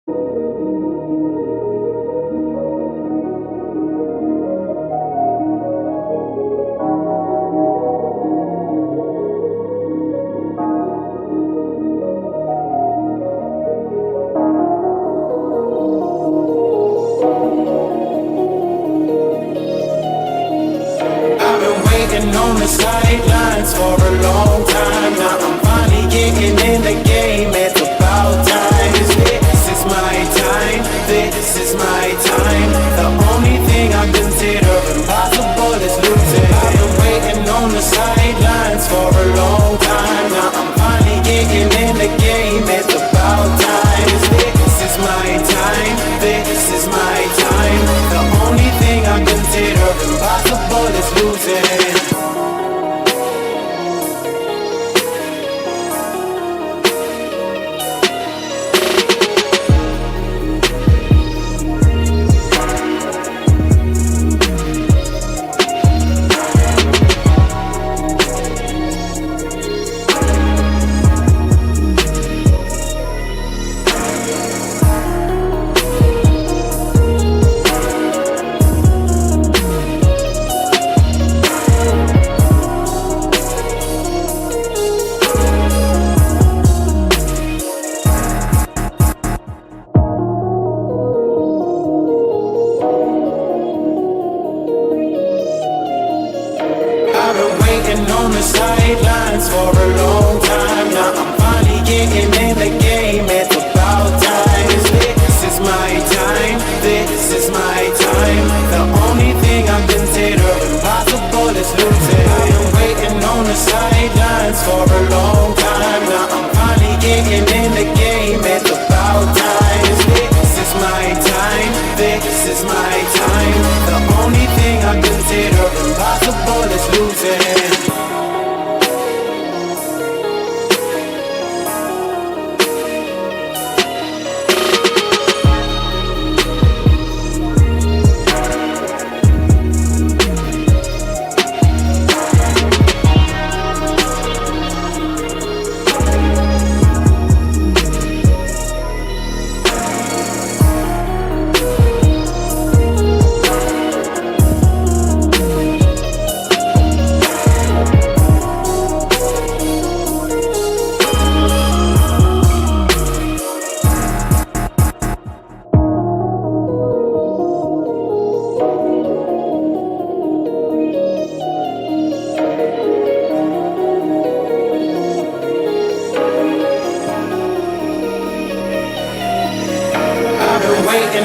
On the sidelines for a long time. Now I'm finally getting in the game. It's about time. This is my time. This is my time. The only thing I consider impossible is losing. I've been waiting on the sidelines for a long time. Now I'm finally getting in the game. It's about time. This is my time. This is my time. The only thing I consider impossible is losing. On the sidelines for a long time. Now I'm finally getting in the game. It's about time. This is my time. This is my time. The only thing I consider impossible is losing. I've been waiting on the sidelines for a long time. Now I'm finally getting in the game. It's about time. This is my time. This is my time. The only thing I consider impossible is losing.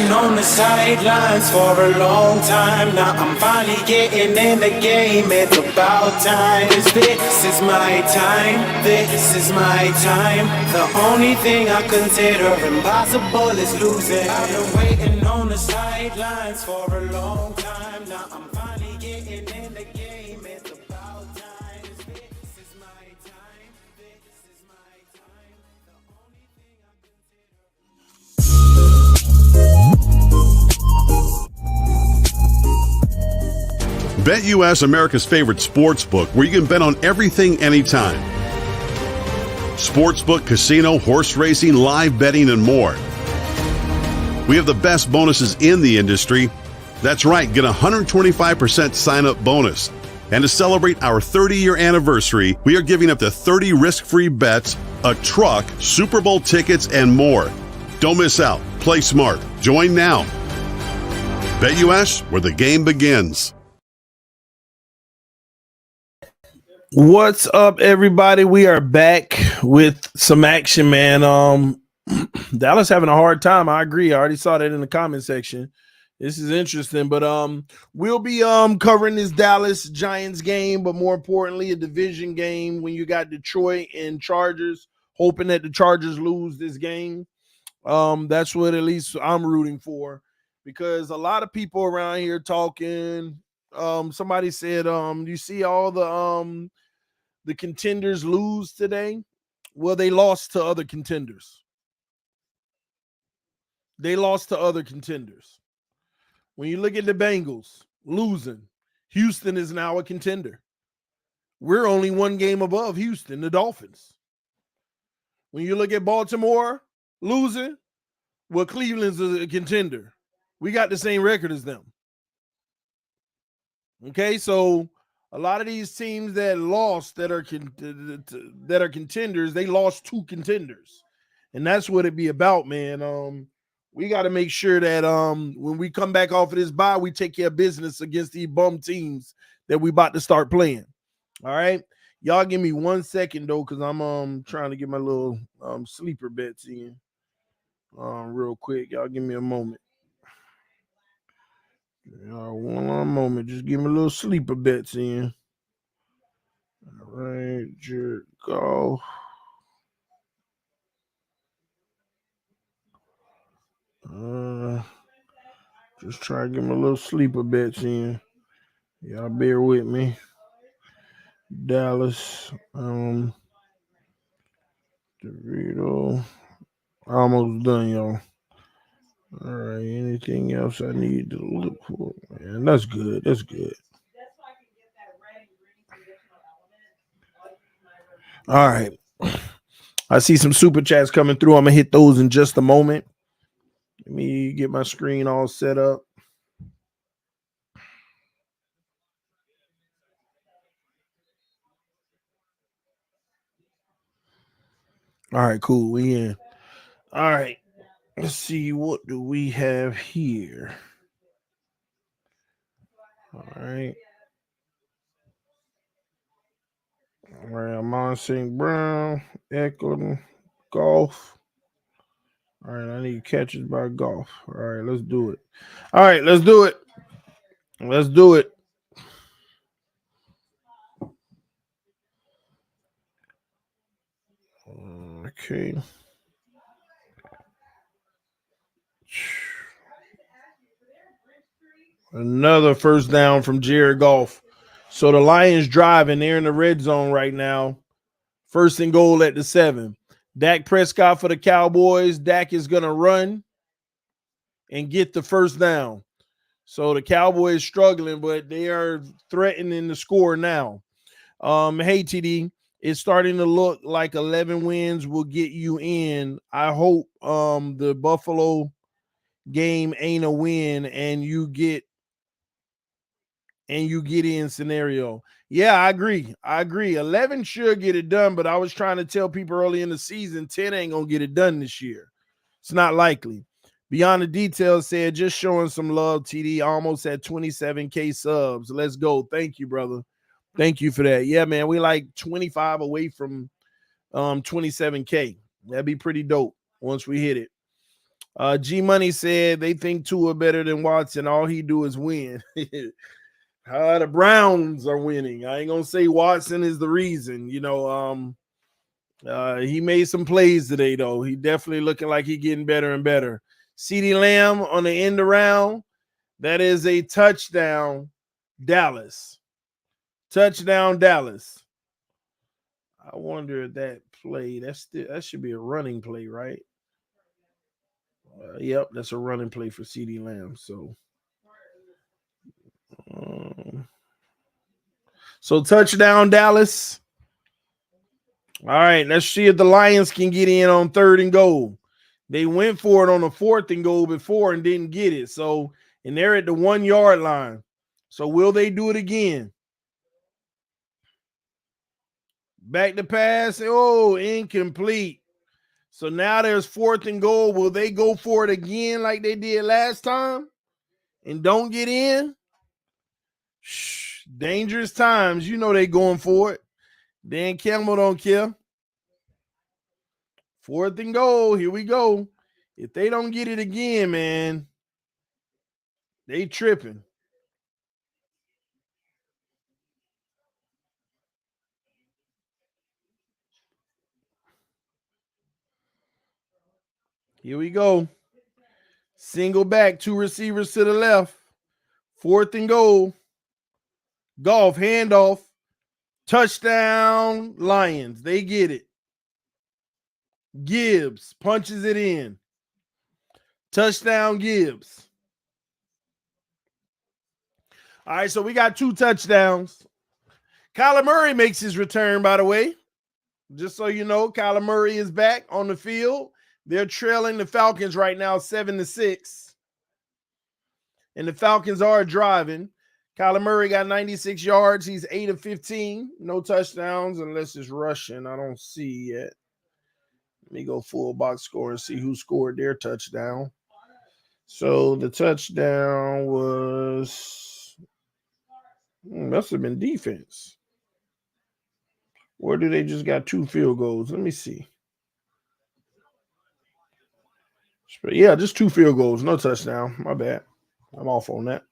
On the sidelines for a long time. Now I'm finally getting in the game. It's about time. This is my time. This is my time. The only thing I consider impossible is losing. I've been waiting on the sidelines for a long time. Now I'm finally getting in the game. It's about time. This is my time. This is my time. The only thing I BetUS, America's favorite sports book, where you can bet on everything anytime. Sportsbook, casino, horse racing, live betting, and more. We have the best bonuses in the industry. That's right, get a 125% sign-up bonus. And to celebrate our 30-year anniversary, we are giving up to 30 risk-free bets, a truck, Super Bowl tickets, and more. Don't miss out. Play smart. Join now. BetUS, where the game begins. What's up, everybody? We are back with some action, man. Dallas having a hard time. I agree. I already saw that in the comment section. This is interesting, but we'll be covering this Dallas Giants game, but more importantly, a division game when you got Detroit and Chargers, hoping that the Chargers lose this game. That's what at least I'm rooting for, because a lot of people around here talking. Somebody said, you see all the contenders lose today? Well, they lost to other contenders. They lost to other contenders. When you look at the Bengals losing, Houston is now a contender. We're only one game above Houston, the Dolphins. When you look at Baltimore losing, Well, Cleveland's a contender. We got the same record as them. Okay, so a lot of these teams that lost that are contenders, they lost 2 contenders, and that's what it be about, man. We got to make sure that when we come back off of this bye, we take care of business against these bum teams that we about to start playing. All right, y'all give me 1 second though, because I'm trying to get my little sleeper bets in real quick. Y'all give me a moment. One moment. Just give me a little sleeper bets in. All right, Jared Goff. Just try to get my little sleeper bets in. Y'all bear with me. Dallas. DeVito. Almost done, y'all. All right. Anything else I need to look for? Man, that's good. That's good. All right. I see some super chats coming through. I'm gonna hit those in just a moment. Let me get my screen all set up. All right, cool. We in. All right. Let's see, what do we have here? All right. All right, Amon St. Brown, Eckler, Golf. All right, I need catches by Golf. All right, let's do it. All right, let's do it. Let's do it. Okay. Another first down from Jared Goff. So the Lions driving. They're in the red zone right now. First and goal at the 7. Dak Prescott for the Cowboys. Dak is going to run and get the first down. So the Cowboys struggling, but they are threatening to score now. Hey, TD, it's starting to look like 11 wins will get you in. I hope the Buffalo game ain't a win and you get in scenario. Yeah, I agree. 11 should get it done, but I was trying to tell people early in the season 10 ain't gonna get it done this year. It's not likely. Beyond the Details said, just showing some love, TD. Almost at 27K subs. Let's go. Thank you, brother. Thank you for that. Yeah, man, we like 25 away from 27K. That'd be pretty dope once we hit it. G Money said they think Tua better than Watson. All he do is win. The Browns are winning. I ain't gonna say Watson is the reason. He made some plays today, though. He definitely looking like he getting better and better. CeeDee Lamb on the end around. That is a touchdown, Dallas. Touchdown, Dallas. I wonder if that play, that should be a running play, right? Yep, that's a running play for CeeDee Lamb. So touchdown, Dallas. All right, let's see if the Lions can get in on 3rd and goal. They went for it on the 4th and goal before and didn't get it. So, and they're at the 1 yard line. So will they do it again? Back to pass. Oh, incomplete. So now there's 4th and goal. Will they go for it again like they did last time and don't get in? Shh, dangerous times. You know they going for it. Dan Campbell don't care. 4th and goal. Here we go. If they don't get it again, man, they tripping. Here we go. Single back, 2 receivers to the left. 4th and goal. Golf, handoff. Touchdown, Lions. They get it. Gibbs punches it in. Touchdown, Gibbs. All right, so we got 2 touchdowns. Kyler Murray makes his return, by the way. Just so you know, Kyler Murray is back on the field. They're trailing the Falcons right now 7-6. And the Falcons are driving. Kyler Murray got 96 yards. He's 8 of 15. No touchdowns unless it's rushing. I don't see yet. Let me go full box score and see who scored their touchdown. So the touchdown was must have been defense. Or do they just got 2 field goals? Let me see. Yeah, just 2 field goals. No touchdown. My bad. I'm off on that.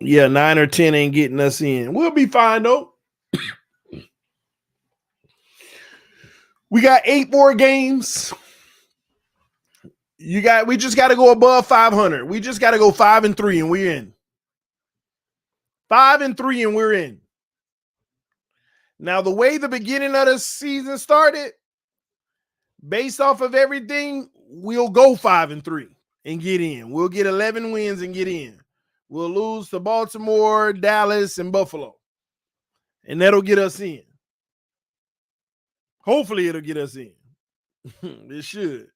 Yeah, 9 or 10 ain't getting us in. We'll be fine though. We got 8 more games. We just got to go above 500. We just got to go 5-3 and we're in. 5-3 and we're in. Now, the way the beginning of the season started, based off of everything, we'll go 5-3 and get in. We'll get 11 wins and get in. We'll lose to Baltimore, Dallas, and Buffalo. And that'll get us in. Hopefully it'll get us in. It should.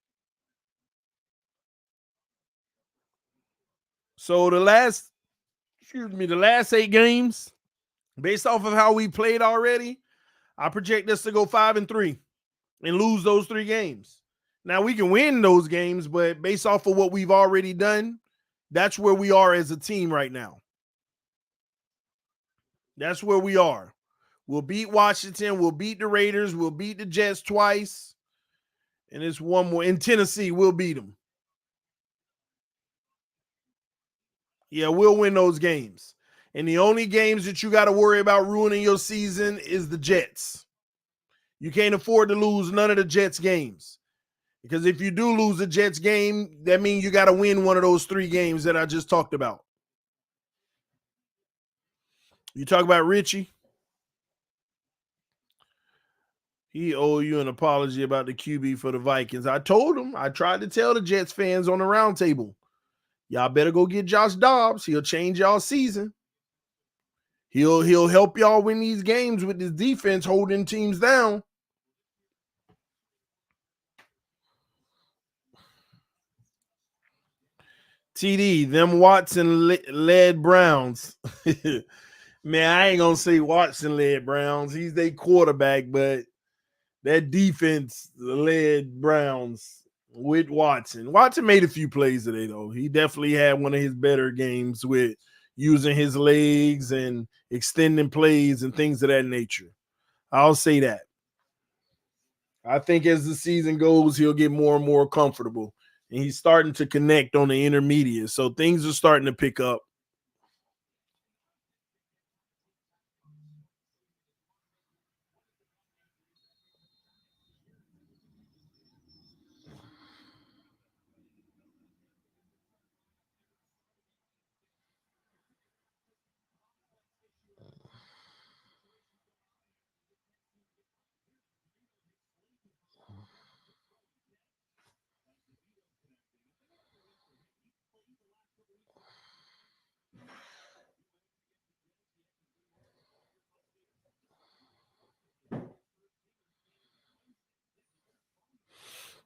So the last 8 games, based off of how we played already, I project us to go 5-3 and lose those 3 games. Now we can win those games, but based off of what we've already done, that's where we are as a team right now. That's where we are. We'll beat Washington. We'll beat the Raiders. We'll beat the Jets twice. And it's one more. In Tennessee, we'll beat them. Yeah, we'll win those games. And the only games that you got to worry about ruining your season is the Jets. You can't afford to lose none of the Jets games. Because if you do lose a Jets game, that means you got to win one of those 3 games that I just talked about. You talk about Richie. He owe you an apology about the QB for the Vikings. I told him. I tried to tell the Jets fans on the roundtable, y'all better go get Josh Dobbs. He'll change y'all season. He'll help y'all win these games with his defense holding teams down. TD, them Watson-led Browns. Man, I ain't going to say Watson-led Browns. He's their quarterback, but that defense led Browns with Watson. Watson made a few plays today, though. He definitely had one of his better games with using his legs and extending plays and things of that nature. I'll say that. I think as the season goes, he'll get more and more comfortable. And he's starting to connect on the intermediate. So things are starting to pick up.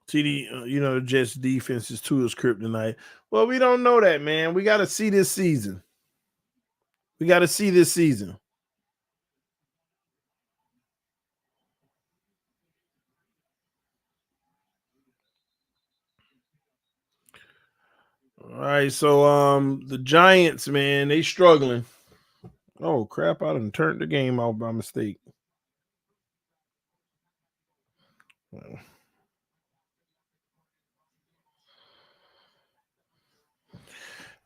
TD, the Jets defense is too his kryptonite. Well, we don't know that, man. We got to see this season. All right, so the Giants, man, they struggling. Oh, crap, I done turned the game off by mistake.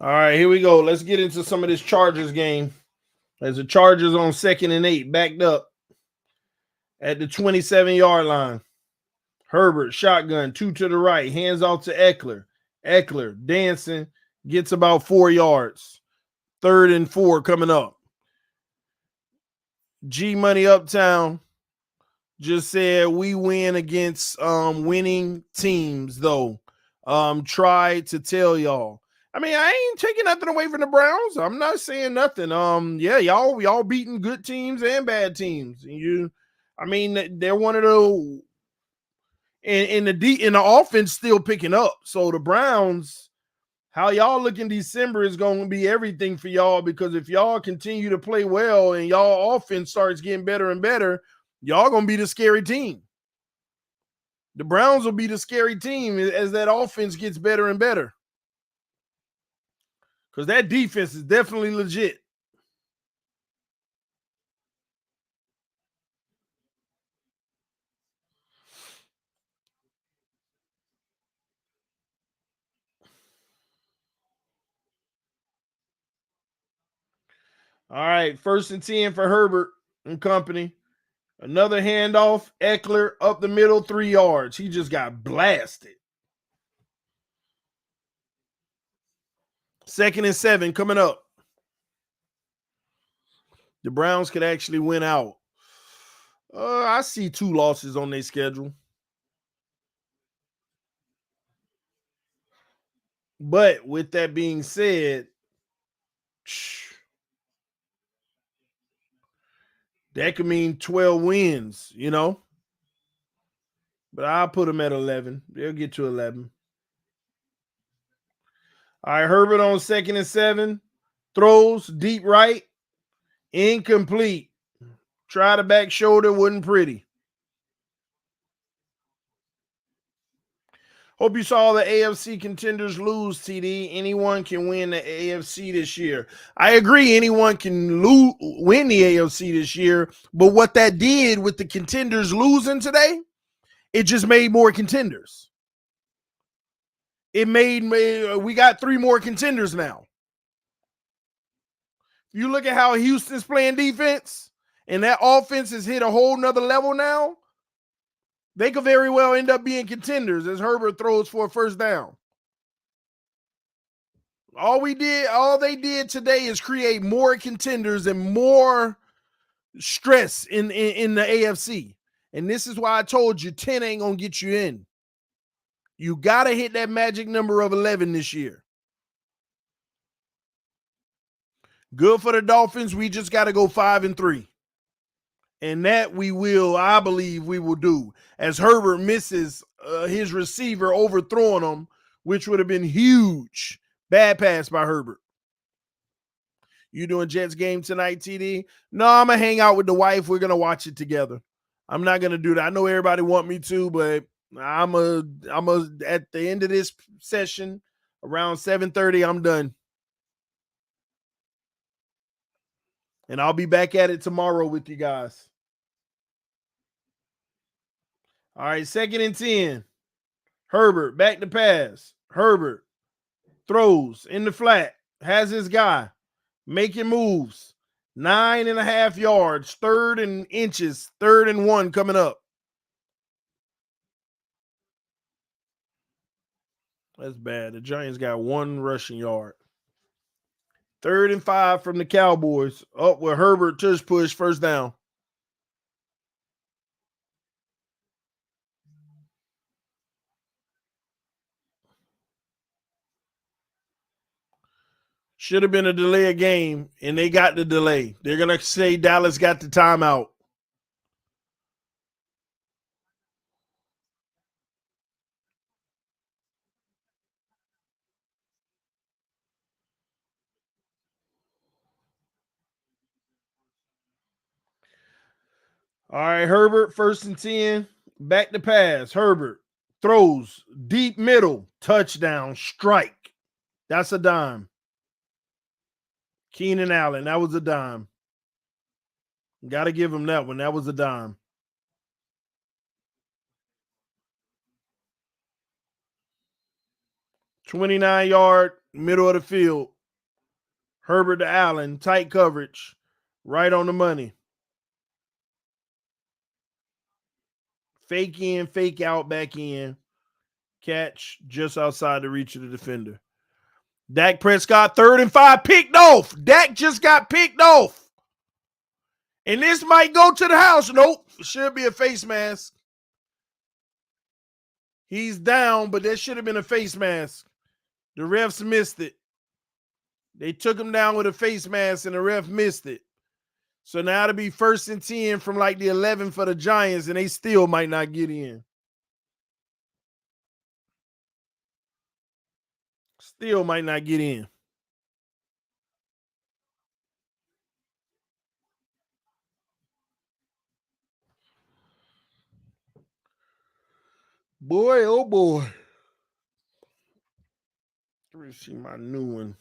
All right, here we go. Let's get into some of this Chargers game. As the Chargers on 2nd and 8, backed up at the 27-yard line. Herbert, shotgun, 2 to the right, hands off to Eckler. Eckler dancing, gets about 4 yards. 3rd and 4 coming up. G Money Uptown just said we win against winning teams, though. Try to tell y'all. I mean, I ain't taking nothing away from the Browns. I'm not saying nothing. Yeah, y'all beating good teams and bad teams. I mean, they're one of the and the offense still picking up. So the Browns, how y'all look in December is going to be everything for y'all, because if y'all continue to play well and y'all offense starts getting better and better, y'all going to be the scary team. The Browns will be the scary team as that offense gets better and better. Because that defense is definitely legit. All right, 1st and 10 for Herbert and company. Another handoff, Eckler up the middle, 3 yards. He just got blasted. 2nd and 7 coming up. The Browns could actually win out. I see 2 losses on their schedule. But with that being said, that could mean 12 wins, But I'll put them at 11. They'll get to 11. All right, Herbert on 2nd and 7. Throws deep right. Incomplete. Try the back shoulder. Wasn't pretty. Hope you saw the AFC contenders lose, TD. Anyone can win the AFC this year. I agree. Anyone can win the AFC this year. But what that did with the contenders losing today, it just made more contenders. We got 3 more contenders now. You look at how Houston's playing defense, and that offense has hit a whole nother level now. They could very well end up being contenders as Herbert throws for a 1st down. All they did today is create more contenders and more stress in the AFC. And this is why I told you 10 ain't going to get you in. You got to hit that magic number of 11 this year. Good for the Dolphins. We just got to go 5-3. And that I believe we will do, as Herbert misses his receiver overthrowing him, which would have been huge. Bad pass by Herbert. You doing Jets game tonight, TD? No, I'm going to hang out with the wife. We're going to watch it together. I'm not going to do that. I know everybody want me to, but I'm at the end of this session, around 7:30, I'm done. And I'll be back at it tomorrow with you guys. All right, 2nd and 10. Herbert, back to pass. Herbert throws in the flat. Has his guy. Making moves. 9.5 yards. 3rd and inches. 3rd and 1 coming up. That's bad. The Giants got 1 rushing yard. 3rd and 5 from the Cowboys. Up with Herbert tush push, 1st down. Should have been a delay of game, and they got the delay. They're going to say Dallas got the timeout. All right, Herbert, 1st and 10. Back to pass. Herbert throws deep middle. Touchdown. Strike. That's a dime. Keenan Allen, that was a dime. Got to give him that one. That was a dime. $29-yard, middle of the field. Herbert to Allen, tight coverage. Right on the money. Fake in, fake out, back in. Catch just outside the reach of the defender. Dak Prescott, 3rd and 5, picked off. Dak just got picked off. And this might go to the house. Nope. Should be a face mask. He's down, but there should have been a face mask. The refs missed it. They took him down with a face mask and the ref missed it. So now to be 1st and 10 from like the 11 for the Giants, and they still might not get in. Still might not get in. Boy, oh boy. Let me see my new one.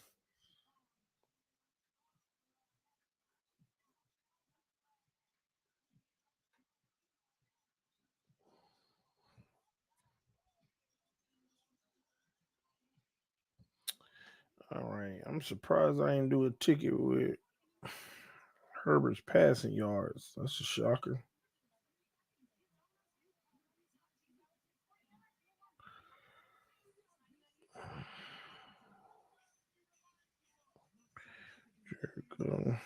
All right. I'm surprised I didn't do a ticket with Herbert's passing yards. That's a shocker. Jericho.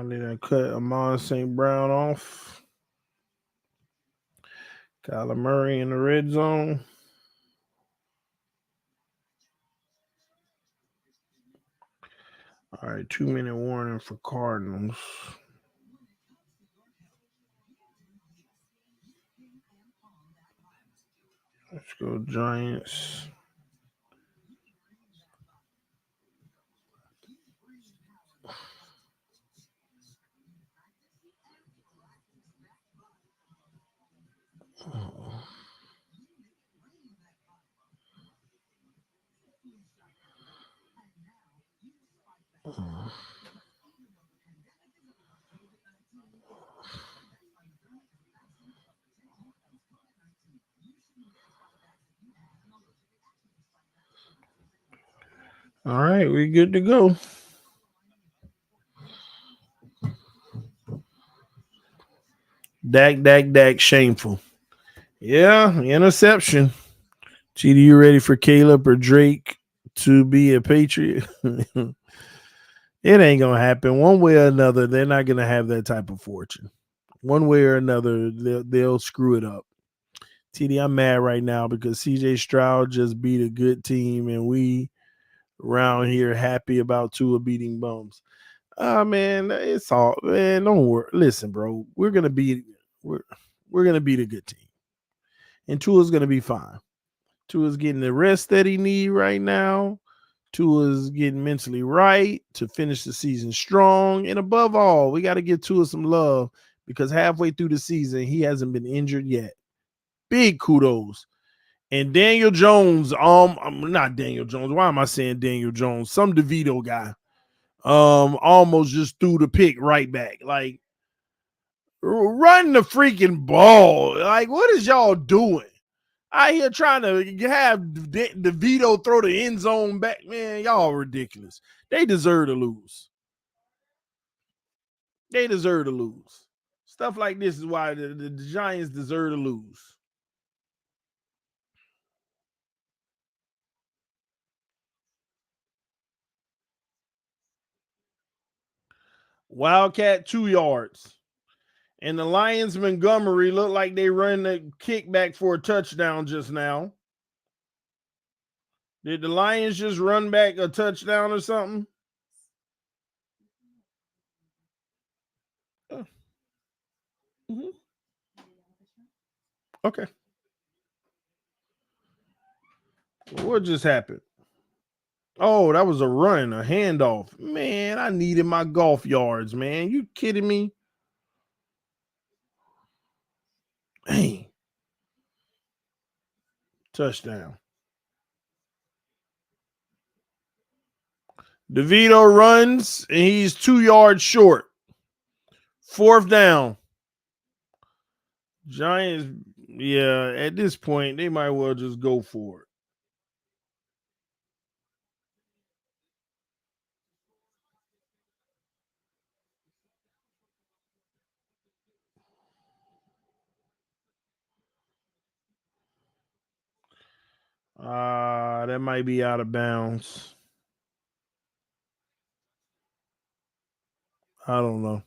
Did I cut Amon St. Brown off? Kyler Murray in the red zone. All right, 2-minute warning for Cardinals. Let's go Giants. All right, we good to go. Dak, shameful. Yeah, interception. TD, you ready for Caleb or Drake to be a Patriot? It ain't gonna happen. One way or another, they're not gonna have that type of fortune. One way or another, they'll screw it up. TD, I'm mad right now because CJ Stroud just beat a good team, and we around here happy about Tua beating bums. Man, it's all man. Don't worry. Listen, bro, we're gonna beat a good team, and Tua's gonna be fine. Tua's getting the rest that he need right now. Tua's getting mentally right to finish the season strong, and above all, we got to give Tua some love because halfway through the season, he hasn't been injured yet. Big kudos. And Daniel Jones, I'm not Daniel Jones. Why am I saying Daniel Jones? Some DeVito guy. Almost just threw the pick right back. Like, run the freaking ball. Like, what is y'all doing? Out here trying to have DeVito throw the end zone back. Man, y'all ridiculous. They deserve to lose. They deserve to lose. Stuff like this is why the Giants deserve to lose. Wildcat 2 yards. And the Lions Montgomery look like they run the kickback for a touchdown just now. Did the Lions just run back a touchdown or something? Mm-hmm. Okay. What just happened? Oh, that was a run, a handoff. Man, I needed my golf yards, man. You kidding me? Dang. Touchdown. DeVito runs, and he's 2 yards short. 4th down. Giants, yeah, at this point, they might well just go for it. That might be out of bounds. I don't know.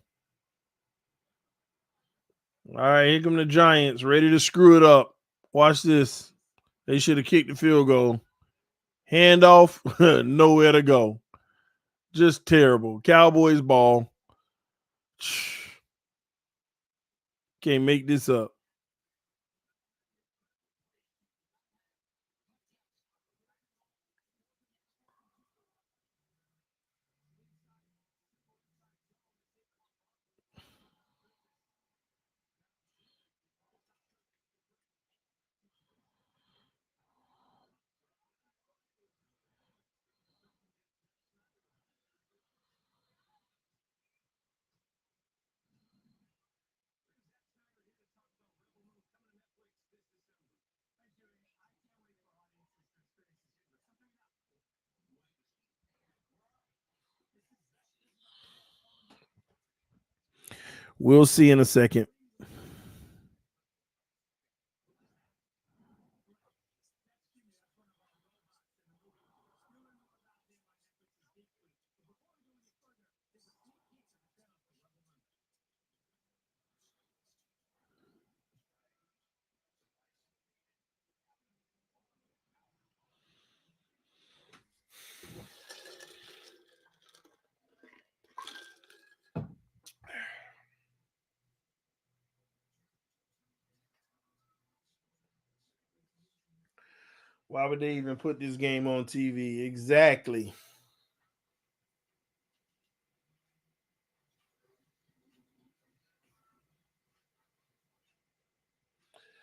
All right, here come the Giants, ready to screw it up. Watch this. They should have kicked the field goal. Handoff, nowhere to go. Just terrible. Cowboys ball. Can't make this up. We'll see in a second. Why would they even put this game on TV? Exactly.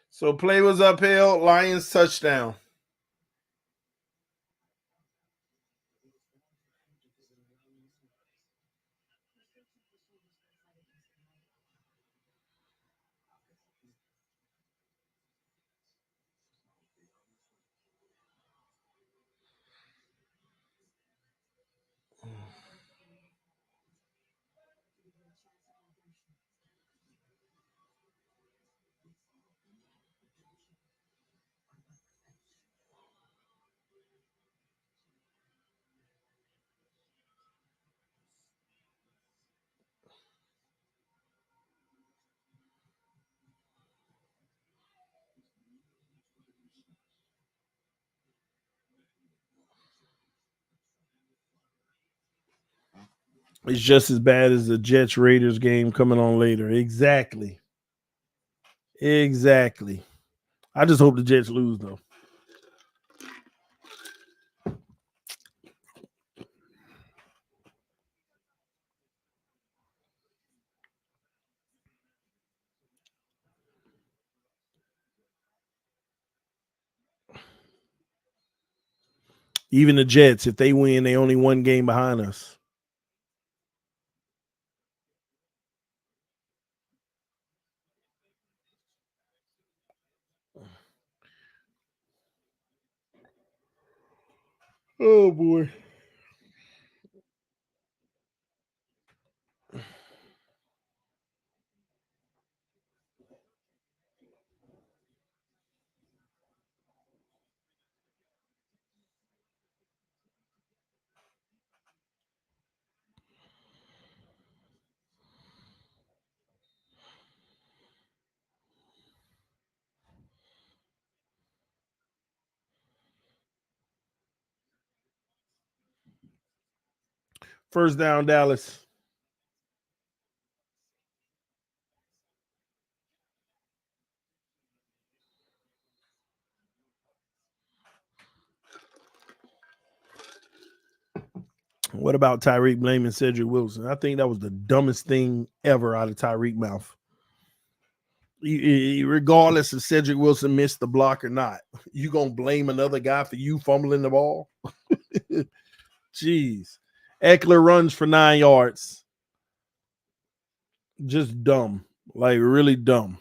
So play was upheld. Lions touchdown. It's just as bad as the Jets Raiders game coming on later. Exactly. Exactly. I just hope the Jets lose though. Even the Jets, if they win, they only one game behind us. Oh boy. First down, Dallas. What about Tyreek blaming Cedric Wilson? I think that was the dumbest thing ever out of Tyreek mouth. Regardless if Cedric Wilson missed the block or not, you gonna blame another guy for you fumbling the ball? Jeez. Eckler runs for 9 yards. Just dumb. Like really dumb.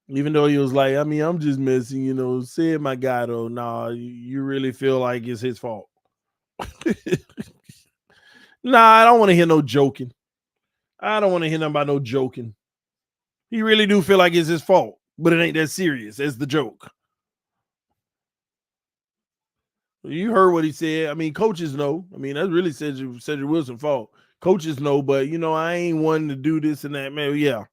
Even though he was like, I mean, I'm just messing, said my guy though. Nah, you really feel like it's his fault. Nah, I don't want to hear no joking. I don't want to hear nothing about no joking. He really do feel like it's his fault, but it ain't that serious. It's the joke. You heard what he said. I mean, coaches know. I mean, that's really Cedric Wilson's fault. Coaches know, but I ain't wanting to do this and that, man. Yeah.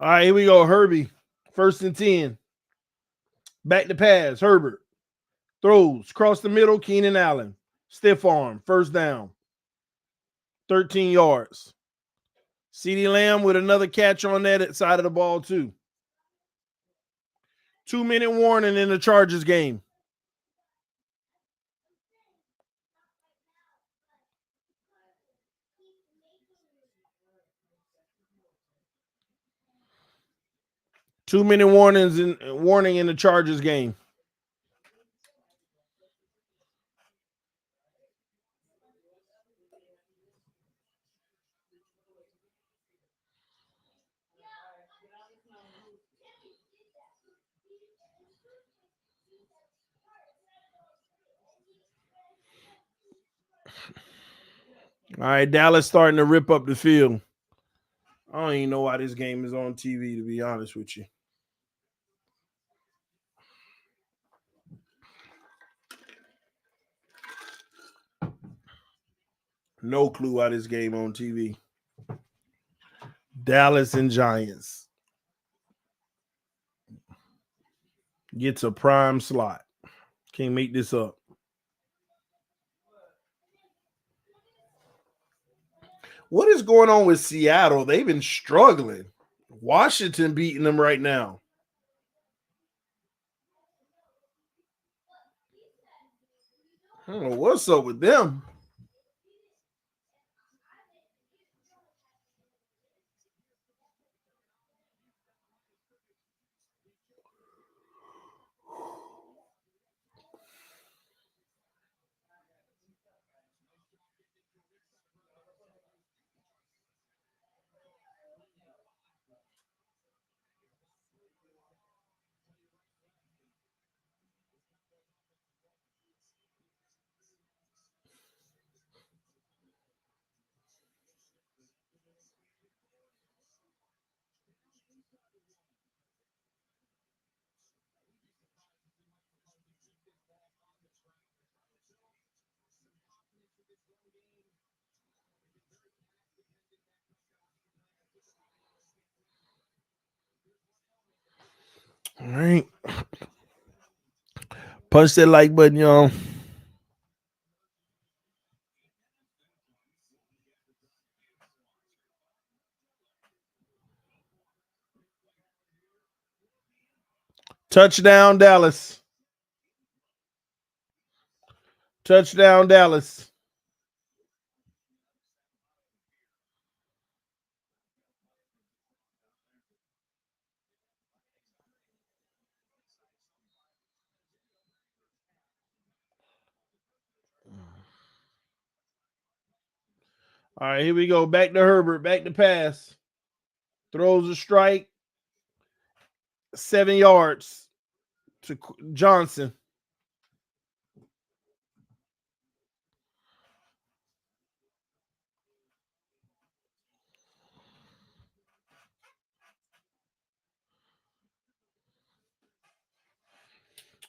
All right, here we go. Herbie, 1st and 10. Back to pass. Herbert throws across the middle. Keenan Allen, stiff arm, 1st down, 13 yards. CeeDee Lamb with another catch on that side of the ball too. 2-minute warning in the Chargers game. Two-minute warning in the Chargers game. All right, Dallas starting to rip up the field. I don't even know why this game is on TV, to be honest with you. No clue why this game on TV. Dallas and Giants gets a prime slot. Can't make this up. What is going on with Seattle? They've been struggling. Washington beating them right now. I don't know what's up with them. All right. Punch that like button, y'all. Touchdown, Dallas. Touchdown, Dallas. All right, here we go. Back to Herbert. Back to pass. Throws a strike. 7 yards to Johnson.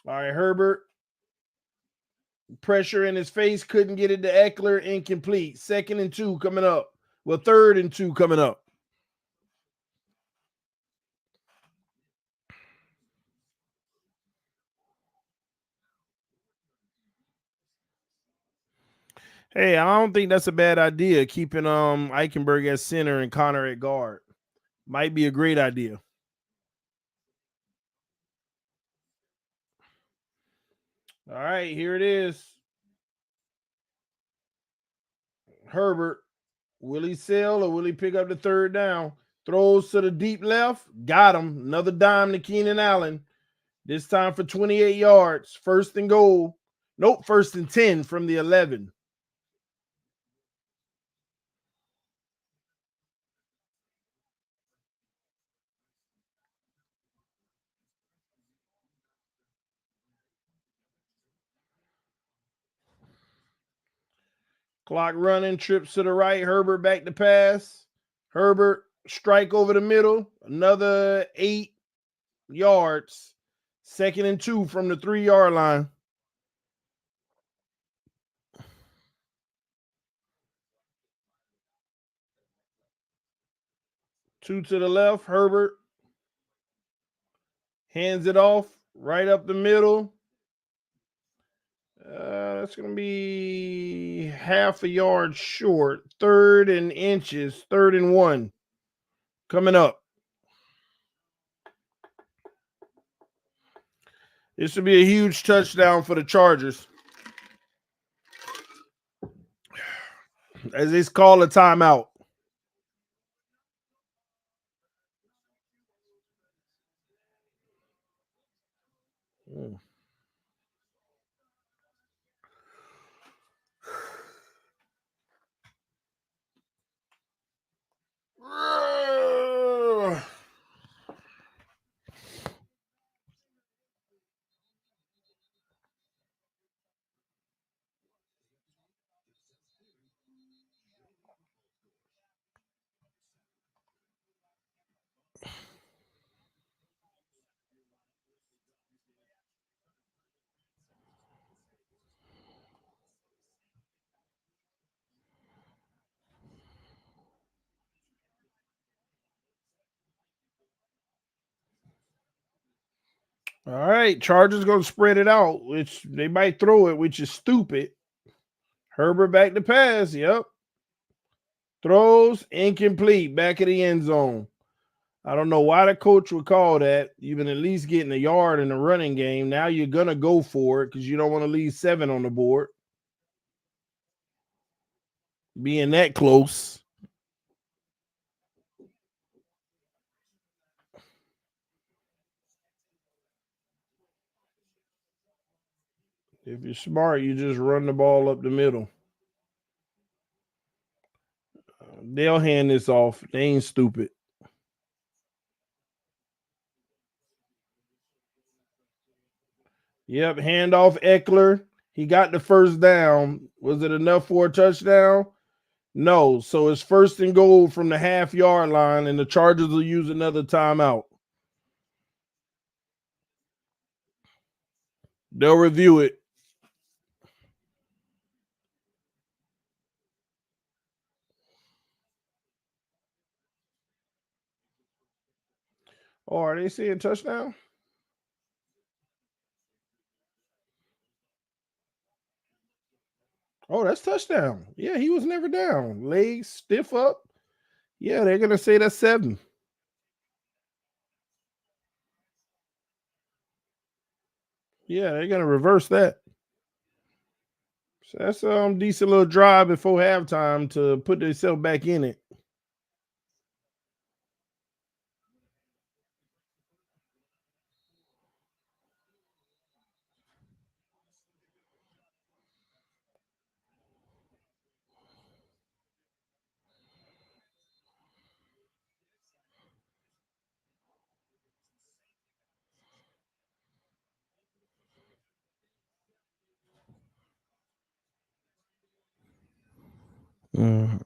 All right, Herbert. Pressure in his face. Couldn't get it to Eckler. Incomplete. 2nd and 2 coming up. Well, 3rd and 2 coming up. Hey, I don't think that's a bad idea. Keeping Eichenberg at center and Connor at guard might be a great idea. All right, here it is. Herbert. Will he sell or will he pick up the 3rd down? Throws to the deep left. Got him. Another dime to Keenan Allen. This time for 28 yards. 1st and goal. Nope, 1st and 10 from the 11. Clock running, trips to the right. Herbert back to pass. Herbert strike over the middle. Another 8 yards. 2nd and 2 from the 3-yard line. Two to the left. Herbert Hands it off right up the middle. That's going to be half a yard short. 3rd and inches. 3rd and 1. Coming up. This would be a huge touchdown for the Chargers. As it's called a timeout. All right, Chargers going to spread it out, which they might throw it, which is stupid. Herbert back to pass. Yep. Throws incomplete, back of the end zone. I don't know why the coach would call that. You've been at least getting a yard in the running game. Now you're going to go for it because you don't want to leave 7 on the board. Being that close. If you're smart, you just run the ball up the middle. They'll hand this off. They ain't stupid. Yep, hand off Eckler. He got the first down. Was it enough for a touchdown? No. So it's 1st and goal from the half-yard line, and the Chargers will use another timeout. They'll review it. Oh, are they saying touchdown? Oh, that's touchdown. Yeah, he was never down. Legs stiff up. Yeah, they're going to say that's 7. Yeah, they're going to reverse that. So that's a decent little drive before halftime to put themselves back in it. Mm.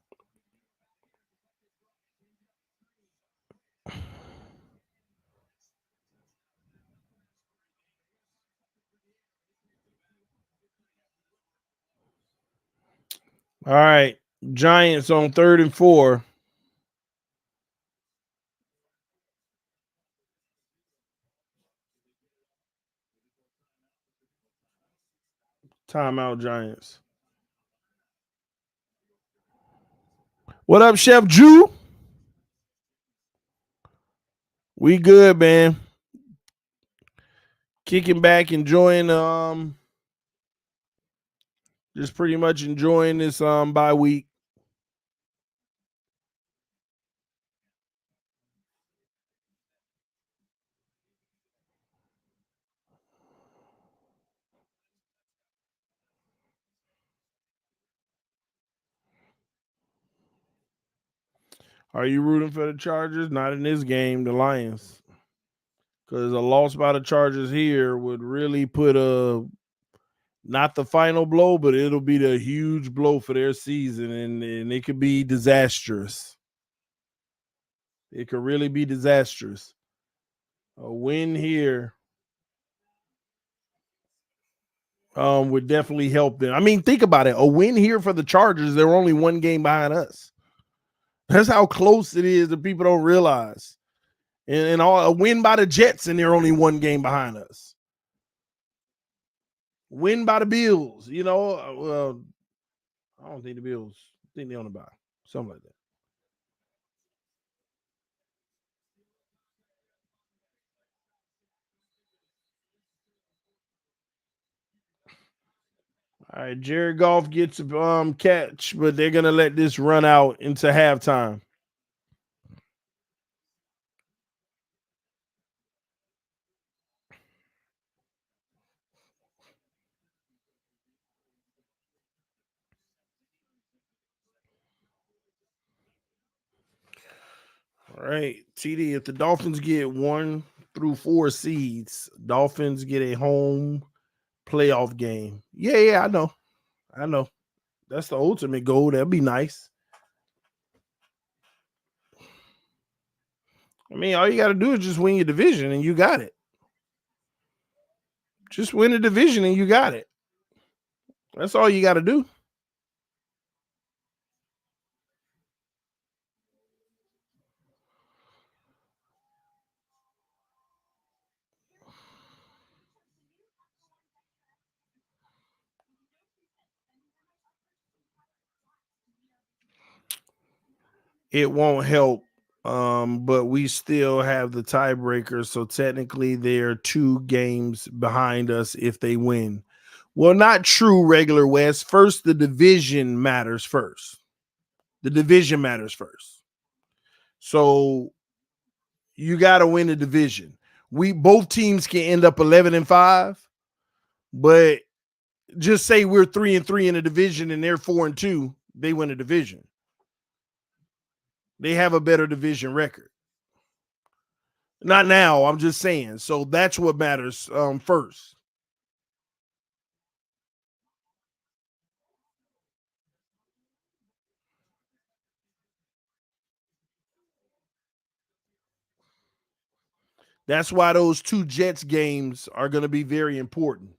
All right. Giants on 3rd and 4. Timeout, Giants. What up, Chef Jew? We good, man. Kicking back, enjoying just pretty much enjoying this bye week. Are you rooting for the Chargers? Not in this game, the Lions. Because a loss by the Chargers here would really put not the final blow, but it'll be the huge blow for their season, and it could be disastrous. It could really be disastrous. A win here would definitely help them. I mean, think about it. A win here for the Chargers, they're only 1 game behind us. That's how close it is that people don't realize. and a win by the Jets, and they're only one game behind us. Win by the Bills, well, I don't think the Bills. I think they're on the bye. Something like that. All right, Jared Goff gets a catch, but they're gonna let this run out into halftime. All right, TD. If the Dolphins get 1 through 4 seeds, Dolphins get a home playoff game. Yeah, I know. That's the ultimate goal. That'd be nice. I mean, all you got to do is just win your division, and you got it. Just win the division, and you got it. That's all you got to do. It won't help, but we still have the tiebreaker. So technically, they're 2 games behind us if they win. Well, not true, regular West. First, the division matters first. The division matters first. So you got to win the division. Both teams can end up 11-5, but just say we're 3-3 in the division and they're 4-2. They win the division. They have a better division record. Not now, I'm just saying. So that's what matters first. That's why those 2 Jets games are going to be very important.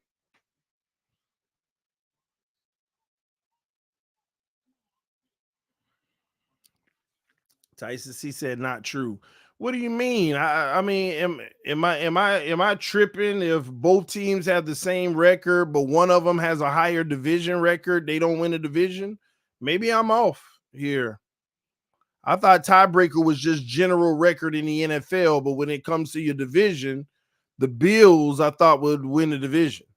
Tyson C said, "Not true." What do you mean? I mean, am I tripping if both teams have the same record, but one of them has a higher division record? They don't win a division. Maybe I'm off here. I thought tiebreaker was just general record in the NFL, but when it comes to your division, the Bills I thought would win the division.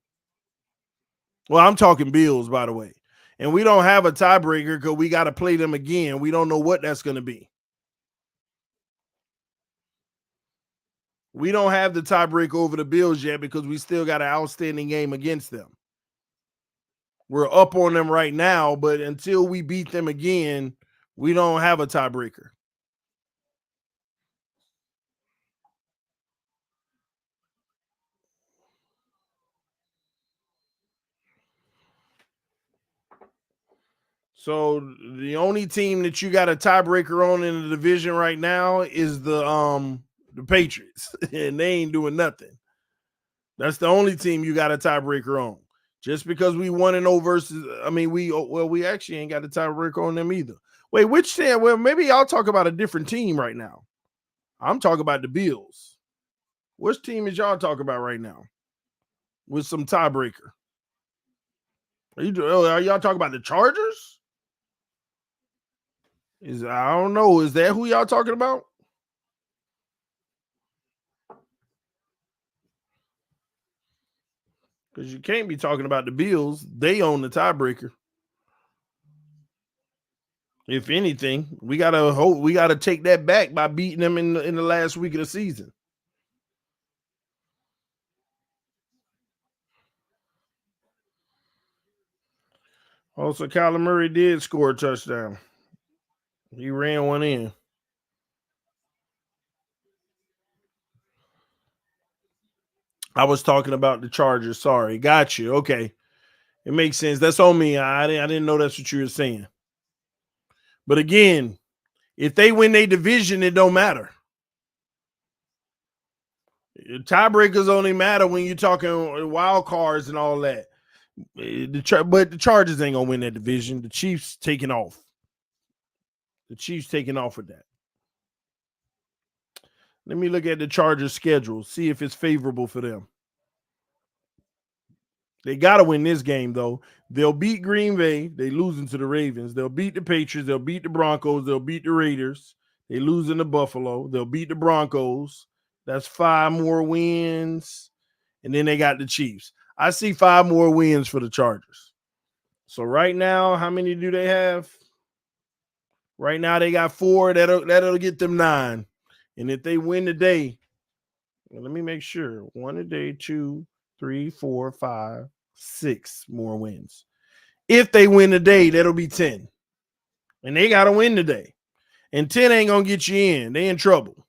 Well, I'm talking Bills, by the way, and we don't have a tiebreaker because we got to play them again. We don't know what that's going to be. We don't have the tiebreaker over the Bills yet because we still got an outstanding game against them. We're up on them right now, but until we beat them again, we don't have a tiebreaker. So the only team that you got a tiebreaker on in the division right now is the Patriots, and they ain't doing nothing. That's the only team you got a tiebreaker on. Just because we 1-0 versus, I mean, we actually ain't got a tiebreaker on them either. Wait, which team? Well, maybe y'all talk about a different team right now. I'm talking about the Bills. Which team is y'all talking about right now with some tiebreaker? Are y'all talking about the Chargers? I don't know. Is that who y'all talking about? Because you can't be talking about the Bills. They own the tiebreaker. If anything, we gotta take that back by beating them in the last week of the season. Also, Kyler Murray did score a touchdown. He ran one in. I was talking about the Chargers. Sorry. Got you. Okay. It makes sense. That's on me. I didn't know that's what you were saying. But again, if they win their division, it don't matter. Tiebreakers only matter when you're talking wild cards and all that. But the Chargers ain't gonna win that division. The Chiefs taking off. The Chiefs taking off with that. Let me look at the Chargers' schedule, see if it's favorable for them. They got to win this game, though. They'll beat Green Bay. They losing to the Ravens. They'll beat the Patriots. They'll beat the Broncos. They'll beat the Raiders. They losing to Buffalo. They'll beat the Broncos. That's 5 more wins. And then they got the Chiefs. I see 5 more wins for the Chargers. So right now, how many do they have? Right now, they got 4. That'll get them 9. And if they win today, let me make sure. 1 a day, 2, 3, 4, 5, 6 more wins. If they win today, that'll be 10. And they got to win today. And 10 ain't going to get you in. They in trouble.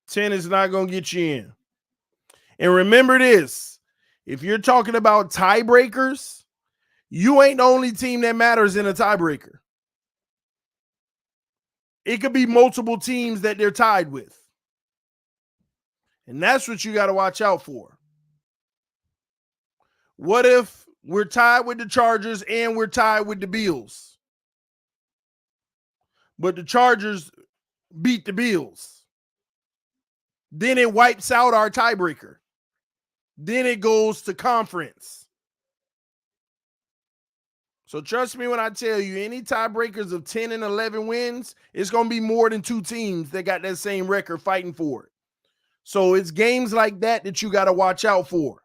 10 is not going to get you in. And remember this. If you're talking about tiebreakers, you ain't the only team that matters in a tiebreaker. It could be multiple teams that they're tied with. And that's what you got to watch out for. What if we're tied with the Chargers and we're tied with the Bills? But the Chargers beat the Bills. Then it wipes out our tiebreaker. Then it goes to conference. So trust me when I tell you, any tiebreakers of 10 and 11 wins, it's going to be more than 2 teams that got that same record fighting for it. So it's games like that you got to watch out for.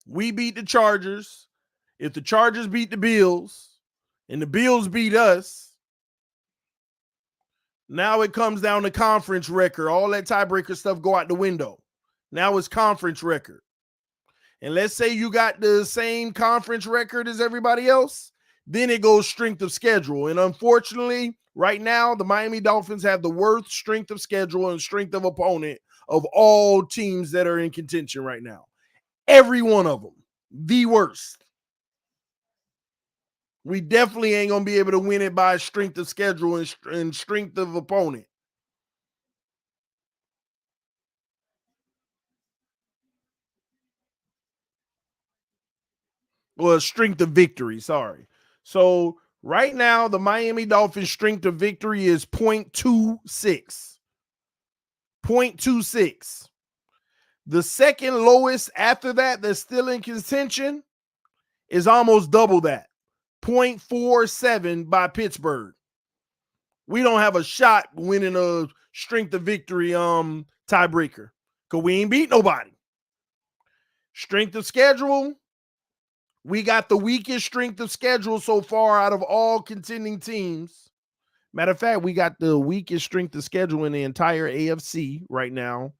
We beat the Chargers. If the Chargers beat the Bills and the Bills beat us, now it comes down to conference record. All that tiebreaker stuff go out the window. Now it's conference record. And let's say you got the same conference record as everybody else, then it goes strength of schedule. And unfortunately, right now, the Miami Dolphins have the worst strength of schedule and strength of opponent of all teams that are in contention right now. Every one of them, the worst. We definitely ain't going to be able to win it by strength of schedule and strength of opponent. Well, strength of victory, sorry. So right now, the Miami Dolphins strength of victory is 0.26. 0.26. The second lowest after that that's still in contention is almost double that. 0.47 by Pittsburgh. We don't have a shot winning a strength of victory tiebreaker because we ain't beat nobody. Strength of schedule, we got the weakest strength of schedule so far out of all contending teams. Matter of fact, we got the weakest strength of schedule in the entire AFC right now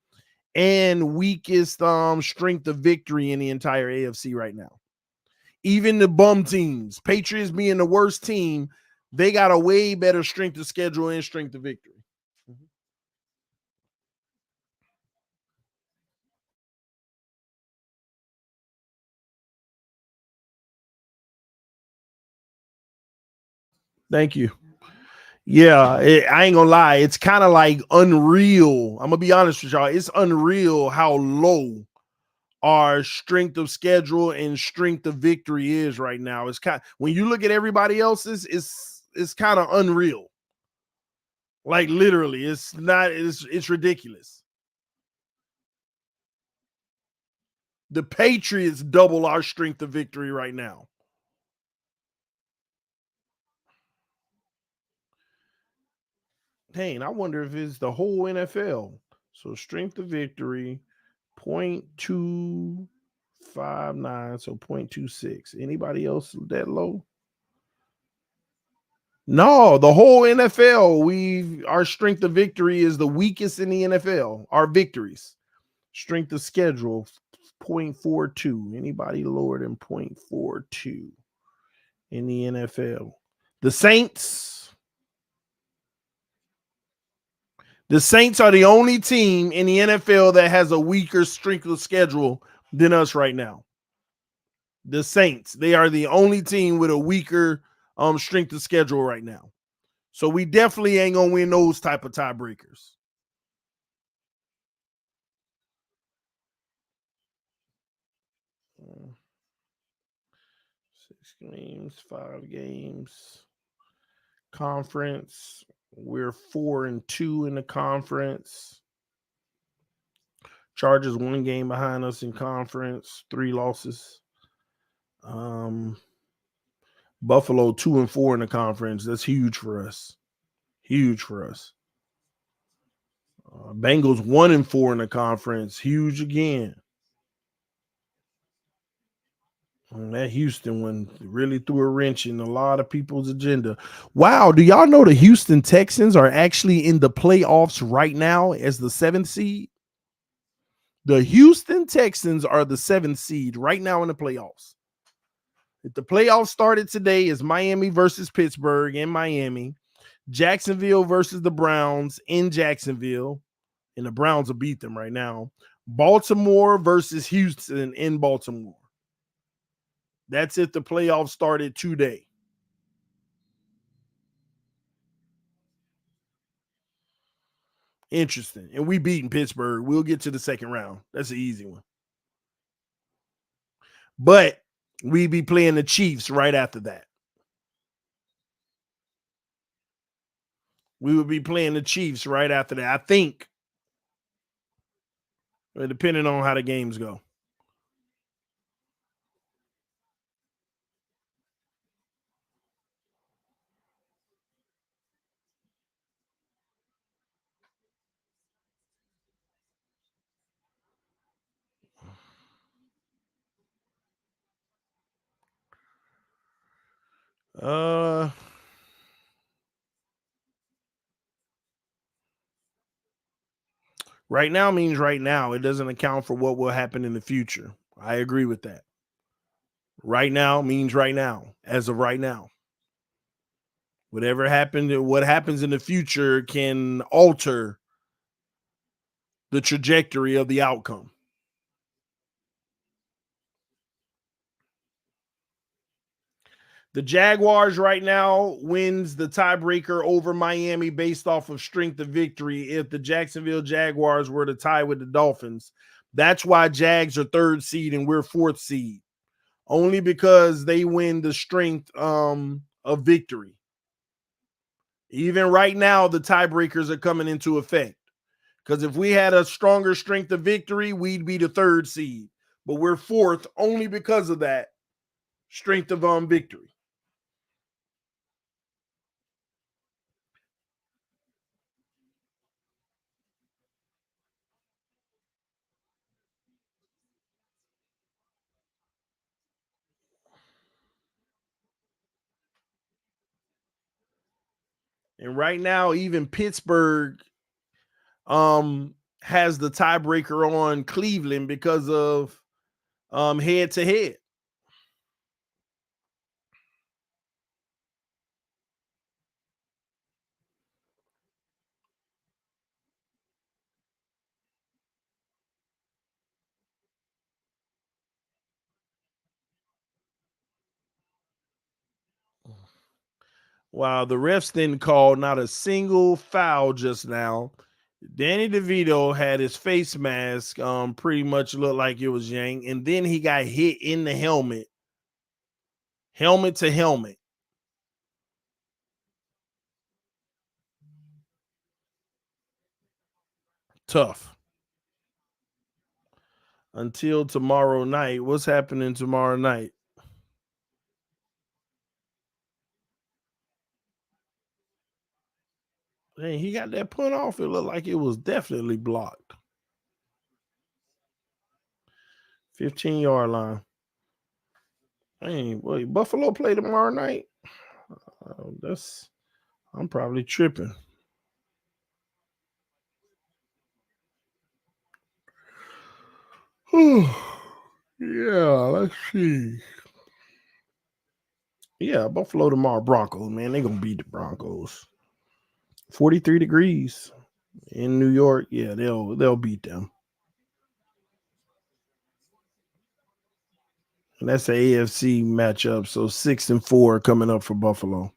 and weakest strength of victory in the entire AFC right now. Even the bum teams, Patriots being the worst team, they got a way better strength of schedule and strength of victory. Thank you. Yeah, I ain't gonna lie. It's kind of like unreal. I'm gonna be honest with y'all. It's unreal how low our strength of schedule and strength of victory is right now. It's kind when you look at everybody else's, it's kind of unreal. Like literally, it's not. It's ridiculous. The Patriots double our strength of victory right now. Dang, I wonder if it's the whole NFL. So strength of victory, 0.259, so 0.26. Anybody else that low? No, the whole NFL, our strength of victory is the weakest in the NFL. Our victories. Strength of schedule, 0.42. Anybody lower than 0.42 in the NFL? The Saints. The Saints are the only team in the NFL that has a weaker strength of schedule than us right now. The Saints, they are the only team with a weaker strength of schedule right now. So we definitely ain't gonna win those type of tiebreakers. Uh, 6 games, 5 games. Conference. We're 4-2 in the conference. Chargers 1 game behind us in conference, 3 losses. Buffalo 2-4 in the conference. That's huge for us. Huge for us. Bengals 1-4 in the conference. Huge again. And that Houston one really threw a wrench in a lot of people's agenda. Wow, do y'all know the Houston Texans are actually in the playoffs right now as the 7th seed? The Houston Texans are the 7th seed right now in the playoffs. If the playoffs started today, it's Miami versus Pittsburgh in Miami, Jacksonville versus the Browns in Jacksonville, and the Browns will beat them right now. Baltimore versus Houston in Baltimore. That's if the playoffs started today. Interesting. And we beating Pittsburgh. We'll get to the second round. That's an easy one. But we be playing the Chiefs right after that. We would be playing the Chiefs right after that, I think. Depending on how the games go. Right now means right now. It doesn't account for what will happen in the future. I agree with that. Right now means right now, as of right now. Whatever happened, what happens in the future can alter the trajectory of the outcome. The Jaguars right now wins the tiebreaker over Miami based off of strength of victory. If the Jacksonville Jaguars were to tie with the Dolphins, that's why Jags are 3rd seed and we're 4th seed. Only because they win the strength of victory. Even right now, the tiebreakers are coming into effect. Because if we had a stronger strength of victory, we'd be the 3rd seed. But we're 4th only because of that strength of victory. And right now, even Pittsburgh has the tiebreaker on Cleveland because of head to head. Wow, the refs didn't call not a single foul just now. Danny DeVito had his face mask pretty much looked like it was yanked, and then he got hit in the helmet to helmet. Tough. Until tomorrow night. What's happening tomorrow night? Dang, he got that punt off. It looked like it was definitely blocked. 15-yard line. Dang, wait, Buffalo play tomorrow night? I'm probably tripping. Yeah, let's see. Yeah, Buffalo tomorrow. Broncos, man, they gonna beat the Broncos. 43 degrees in New York. Yeah, they'll beat them. And that's the AFC matchup. So 6-4 coming up for Buffalo.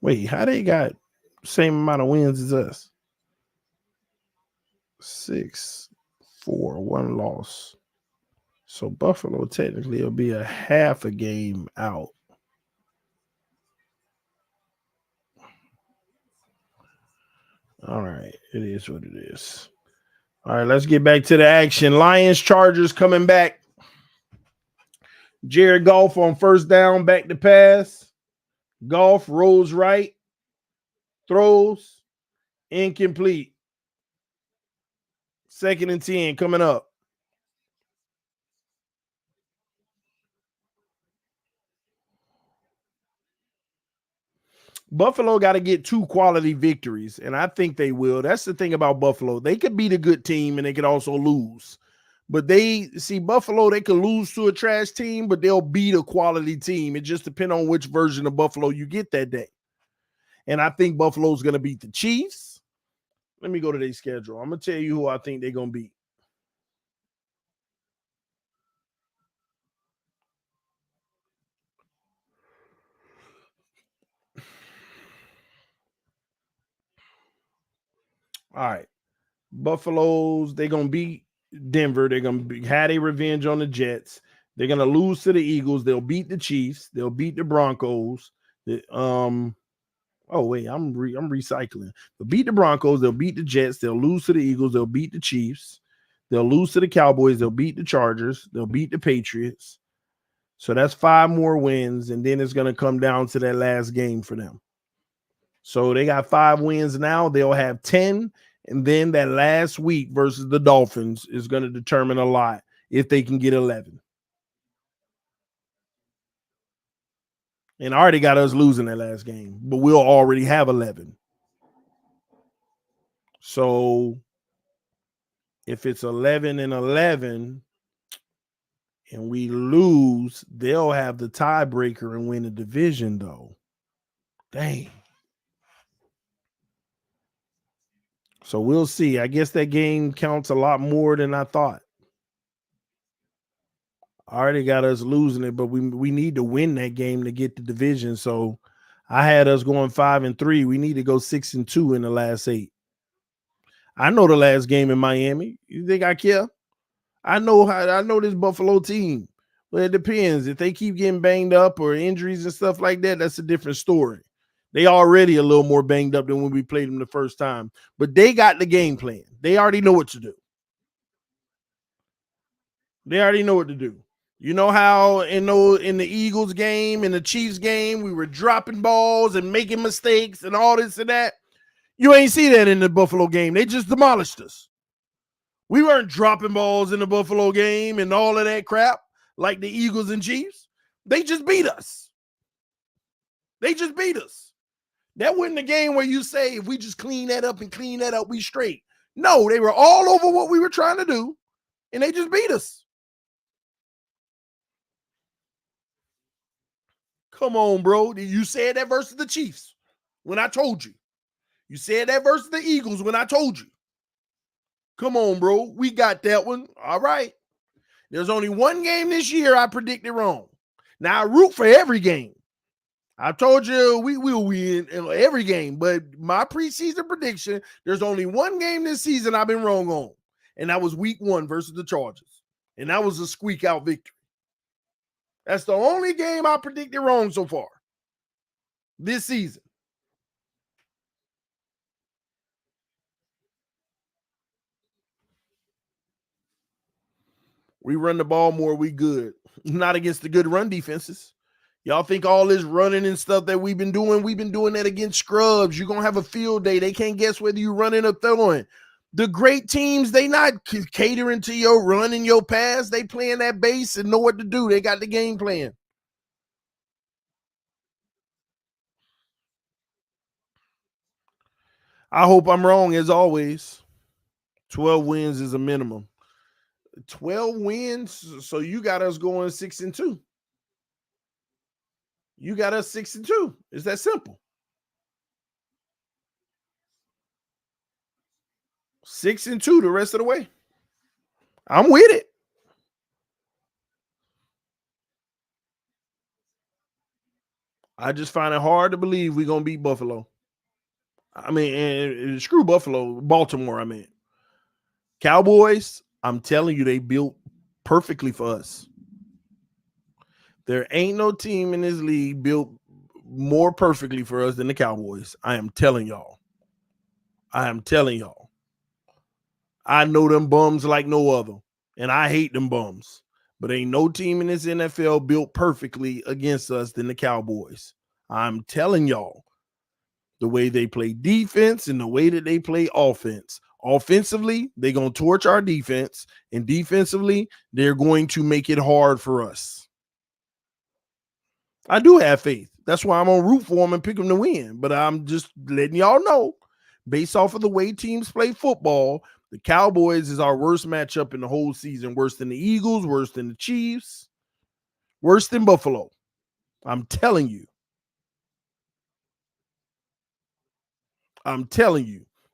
Wait, how they got same amount of wins as us? 6-4, 1 loss. So Buffalo technically will be a half a game out. All right, it is what it is. All right, let's get back to the action. Lions Chargers coming back. Jared Goff on first down, back to pass. Goff rolls right, throws, incomplete. 2nd and 10 coming up. Buffalo got to get 2 quality victories, and I think they will. That's the thing about Buffalo. They could beat a good team, and they could also lose. But Buffalo, they could lose to a trash team, but they'll beat a quality team. It just depends on which version of Buffalo you get that day. And I think Buffalo's going to beat the Chiefs. Let me go to their schedule. I'm going to tell you who I think they're going to beat. All right. Buffalo's, they're going to beat Denver. They're going to have a revenge on the Jets. They're going to lose to the Eagles. They'll beat the Chiefs. They'll beat the Broncos. I'm recycling. They'll beat the Broncos. They'll beat the Jets. They'll lose to the Eagles. They'll beat the Chiefs. They'll lose to the Cowboys. They'll beat the Chargers. They'll beat the Patriots. So that's 5 more wins, and then it's going to come down to that last game for them. So they got 5 wins now. They'll have 10, and then that last week versus the Dolphins is going to determine a lot if they can get 11. And already got us losing that last game, but we'll already have 11. So if it's 11-11 and we lose, they'll have the tiebreaker and win the division, though. Dang. So we'll see. I guess that game counts a lot more than I thought. Already got us losing it, but we need to win that game to get the division. So I had us going 5-3. We need to go 6-2 in the last 8. I know the last game in Miami. You think I care? I know this Buffalo team. Well, it depends. If they keep getting banged up or injuries and stuff like that, that's a different story. They already a little more banged up than when we played them the first time. But they got the game plan. They already know what to do. They already know what to do. You know how in the Eagles game, in the Chiefs game, we were dropping balls and making mistakes and all this and that? You ain't see that in the Buffalo game. They just demolished us. We weren't dropping balls in the Buffalo game and all of that crap like the Eagles and Chiefs. They just beat us. That wasn't the game where you say, if we just clean that up, we straight. No, they were all over what we were trying to do, and they just beat us. Come on, bro. You said that versus the Chiefs when I told you. You said that versus the Eagles when I told you. Come on, bro. We got that one. All right. There's only one game this year I predicted wrong. Now, I root for every game. I told you we will win every game, but my preseason prediction, there's only one game this season I've been wrong on, and that was week 1 versus the Chargers, and that was a squeak out victory. That's the only game I predicted wrong so far this season. We run the ball more, we good. Not against the good run defenses. Y'all think all this running and stuff that we've been doing that against scrubs. You're going to have a field day. They can't guess whether you're running or throwing. The great teams, they not catering to your run and your pass. They playing that base and know what to do. They got the game plan. I hope I'm wrong as always. 12 wins is a minimum. 12 wins, so you got us going 6-2. You got us 6-2. It's that simple. 6-2 the rest of the way. I'm with it. I just find it hard to believe we're gonna beat Buffalo. I mean, and screw Buffalo, Baltimore. I mean, Cowboys. I'm telling you, they built perfectly for us. There ain't no team in this league built more perfectly for us than the Cowboys. I am telling y'all. I know them bums like no other, and I hate them bums. But ain't no team in this NFL built perfectly against us than the Cowboys. I'm telling y'all. The way they play defense and the way that they play offense. Offensively, they're going to torch our defense, and defensively, they're going to make it hard for us. I do have faith. That's why I'm on root for them and pick them to win. But I'm just letting y'all know, based off of the way teams play football, the Cowboys is our worst matchup in the whole season. Worse than the Eagles, worse than the Chiefs, worse than Buffalo. I'm telling you.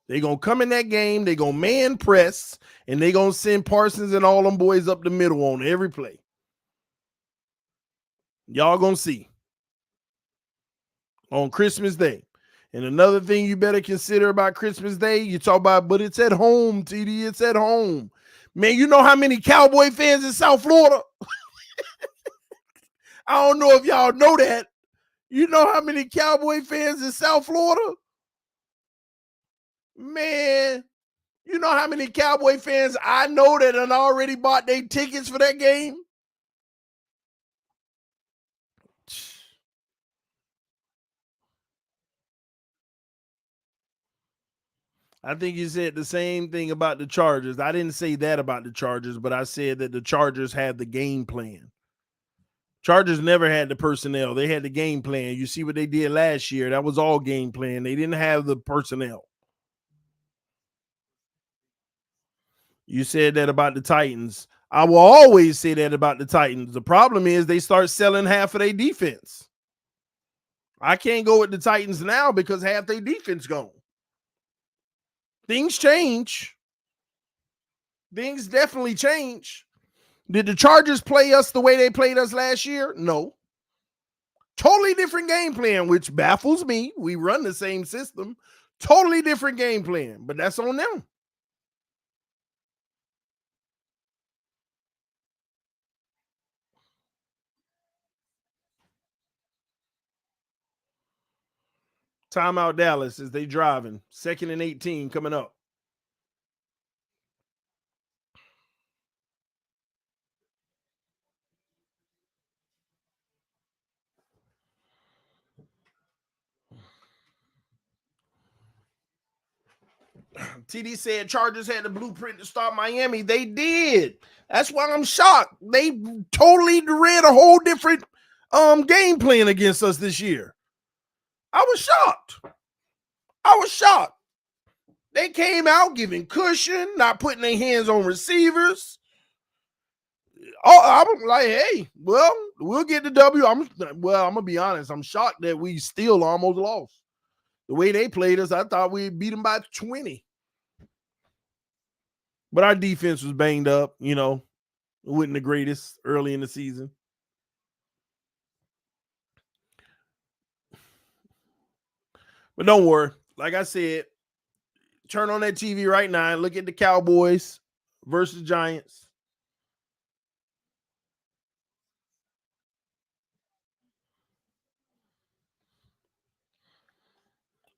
They're going to come in that game, they're going to man press, and they're going to send Parsons and all them boys up the middle on every play. Y'all going to see. On Christmas Day. And another thing you better consider about Christmas Day, you talk about, but it's at home, TD, it's at home. Man, you know how many Cowboy fans in South Florida? I don't know if y'all know that. You know how many Cowboy fans in South Florida? Man, you know how many Cowboy fans I know that had already bought their tickets for that game? I think you said the same thing about the Chargers. I didn't say that about the Chargers, but I said that the Chargers had the game plan. Chargers never had the personnel. They had the game plan. You see what they did last year. That was all game plan. They didn't have the personnel. You said that about the Titans. I will always say that about the Titans. The problem is they start selling half of their defense. I can't go with the Titans now because half their defense gone. Things change. Things definitely change. Did the Chargers play us the way they played us last year? No. Totally different game plan, which baffles me. We run the same system. Totally different game plan, but that's on them. Timeout Dallas as they driving. 2nd and 18 coming up. TD said Chargers had the blueprint to start Miami. They did. That's why I'm shocked. They totally read a whole different game plan against us this year. I was shocked. They came out giving cushion, not putting their hands on receivers. Oh, I'm like, hey, well, we'll get the W. I'm gonna be honest. I'm shocked that we still almost lost. The way they played us, I thought we'd beat them by 20. But our defense was banged up, it wasn't the greatest early in the season. But don't worry. Like I said, turn on that TV right now and look at the Cowboys versus Giants.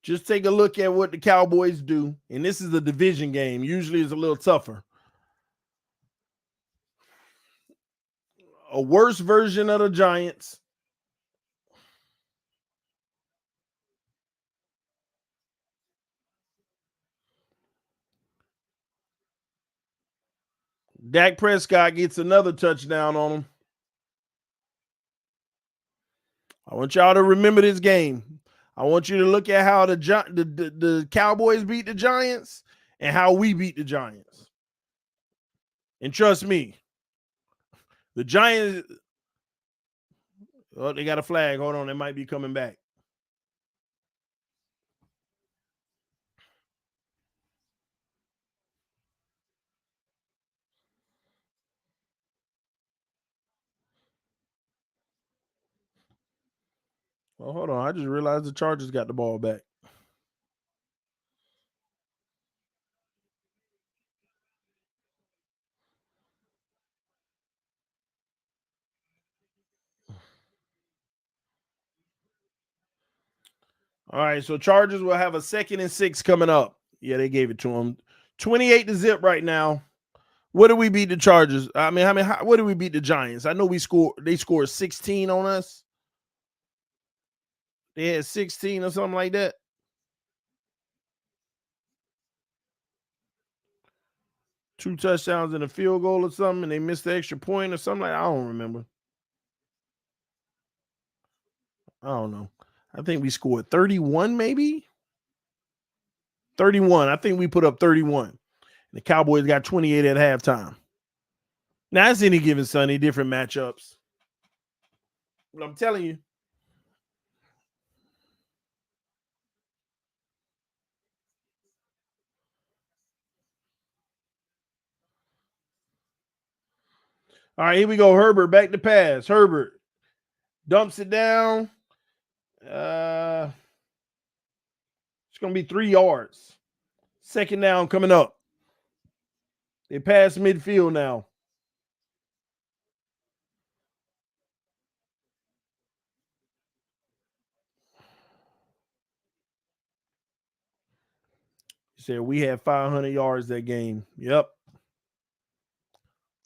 Just take a look at what the Cowboys do. And this is a division game. Usually it's a little tougher. A worse version of the Giants. Dak Prescott gets another touchdown on him. I want y'all to remember this game. I want you to look at how the Cowboys beat the Giants and how we beat the Giants. And trust me, the Giants, they got a flag. Hold on, they might be coming back. Well, hold on. I just realized the Chargers got the ball back. All right, so Chargers will have a 2nd and 6 coming up. Yeah, they gave it to them. 28-0 right now. What did we beat the Chargers? What did we beat the Giants? I know they scored 16 on us. They had 16 or something like that. Two touchdowns and a field goal or something, and they missed the extra point or something like that. I don't remember. I don't know. I think we scored 31, maybe 31. I think we put up 31. The Cowboys got 28 at halftime. Now, it's any given Sunday, different matchups. But I'm telling you. All right, here we go. Herbert back to pass. Herbert dumps it down. It's going to be 3 yards. 2nd down coming up. They pass midfield now. He said we had 500 yards that game. Yep.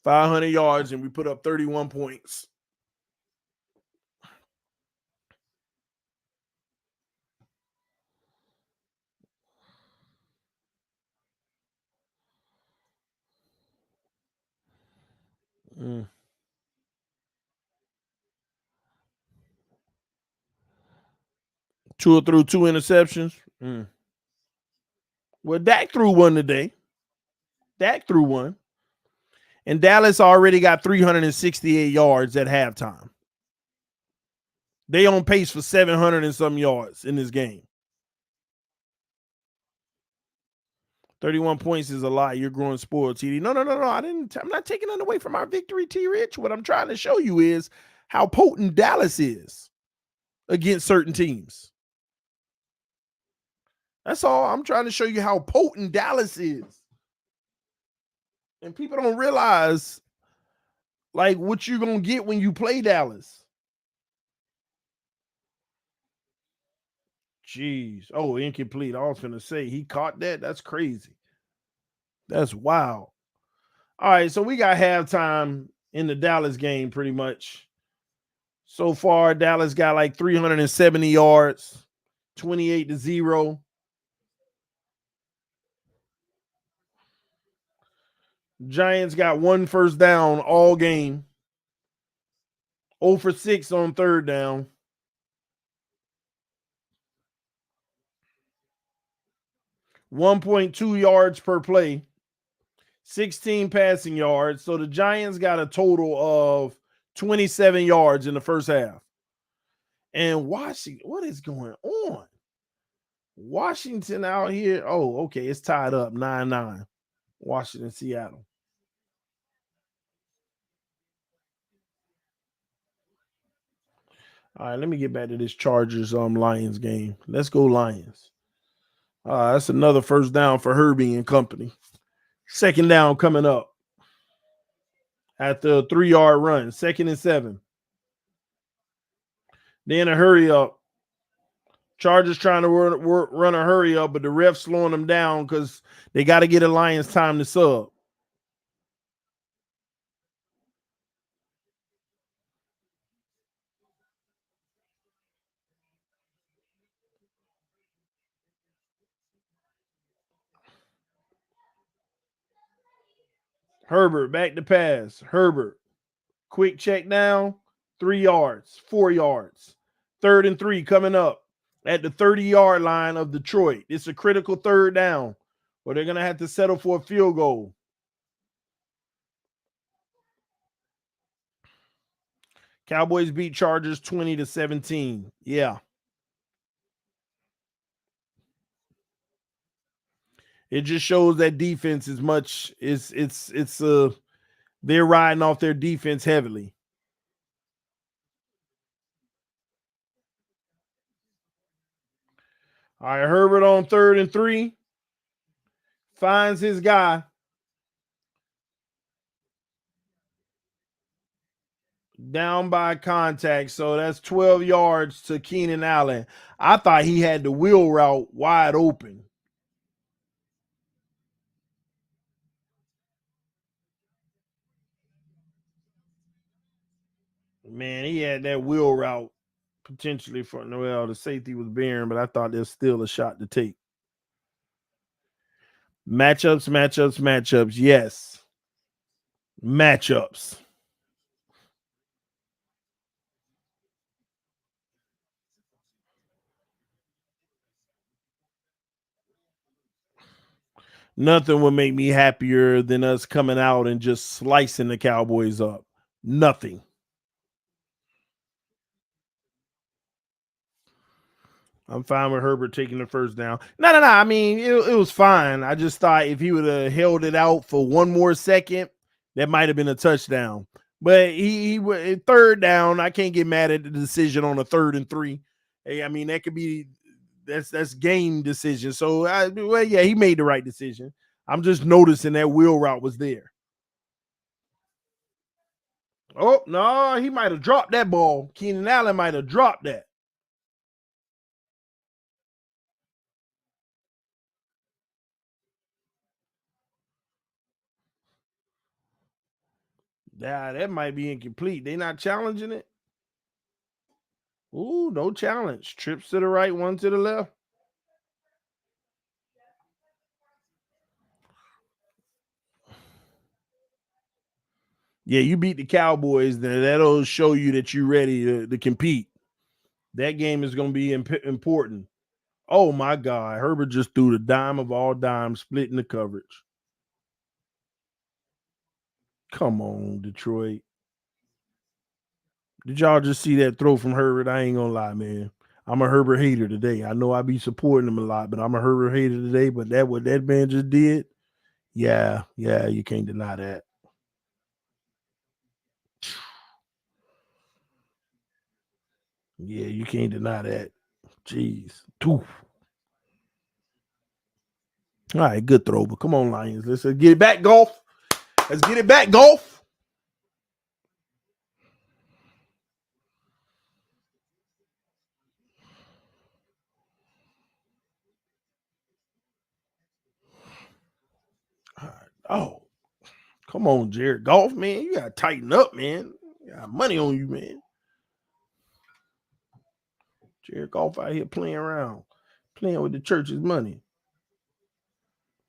500 yards, and we put up 31 points. Mm. 2 threw 2 interceptions. Mm. Well, Dak threw one today. Dak threw one. And Dallas already got 368 yards at halftime. They on pace for 700 and some yards in this game. 31 points is a lot. You're growing spoiled, TD. No. I'm not taking it away from our victory, T Rich. What I'm trying to show you is how potent Dallas is against certain teams. That's all. I'm trying to show you how potent Dallas is. And people don't realize like what you're going to get when you play Dallas. Jeez. Oh, incomplete. I was going to say he caught that. That's crazy. That's wild. All right, so we got halftime in the Dallas game pretty much. So far, Dallas got like 370 yards, 28-0. Giants got 1 first down all game. 0 for 6 on 3rd down. .2 yards per play. 16 passing yards. So the Giants got a total of 27 yards in the first half. And Washington, what is going on? Washington out here. Oh, okay. It's tied up 9-9. Washington, Seattle. All right, let me get back to this Chargers Lions game. Let's go Lions. That's another first down for Herbie and company. 2nd down coming up at the 3-yard run. 2nd and 7. Then a hurry up. Chargers trying to run a hurry up, but the ref's slowing them down because they got to get a Lions time to sub. Herbert back to pass. Herbert. Quick check down. 3 yards. 4 yards. 3rd and 3 coming up at the 30-yard line of Detroit. It's a critical 3rd down, or they're going to have to settle for a field goal. Cowboys beat Chargers 20-17. Yeah. It just shows that defense is much. They're riding off their defense heavily. All right, Herbert on 3rd and 3. Finds his guy. Down by contact. So that's 12 yards to Keenan Allen. I thought he had the wheel route wide open. Man, he had that wheel route potentially for Noel. The safety was bearing, but I thought there's still a shot to take. Matchups. Yes. Matchups. Nothing would make me happier than us coming out and just slicing the Cowboys up. Nothing. I'm fine with Herbert taking the first down. No. I mean, it was fine. I just thought if he would have held it out for one more second, that might have been a touchdown. But he third down. I can't get mad at the decision on a 3rd and 3. Hey, I mean, that could be that's game decision. So, yeah, he made the right decision. I'm just noticing that wheel route was there. Oh, no, he might have dropped that ball. Keenan Allen might have dropped that. Yeah, that might be incomplete. They not challenging it. Ooh, no challenge. Trips to the right, one to the left. Yeah, you beat the Cowboys, then that'll show you that you're ready to compete. That game is going to be important. Oh, my God. Herbert just threw the dime of all dimes, splitting the coverage. Come on, Detroit. Did y'all just see that throw from Herbert? I ain't going to lie, man. I'm a Herbert hater today. I know I be supporting him a lot, but I'm a Herbert hater today. But what that man just did, yeah, you can't deny that. Yeah, you can't deny that. Jeez. Oof. All right, good throw, but come on, Lions. Let's get it back, Golf. Let's get it back, Golf. All right. Oh, come on, Jared Golf, man. You gotta tighten up, man. You got money on you, man. Jared Golf out here playing around, playing with the church's money.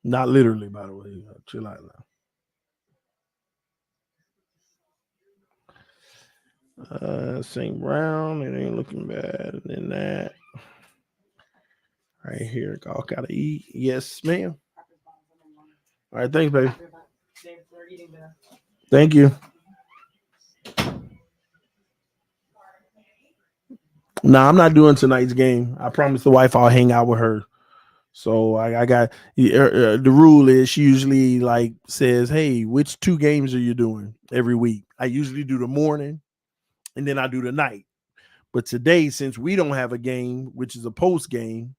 Not literally, by the way. Chill out now. St. Brown, it ain't looking bad than that. Right here, Golf gotta eat. Yes, ma'am. All right, thanks, baby. Thank you. No, I'm not doing tonight's game. I promised the wife I'll hang out with her. So I got the rule is she usually like says, "Hey, which 2 games are you doing every week?" I usually do the morning, and then I do the night. But today, since we don't have a game, which is a post game,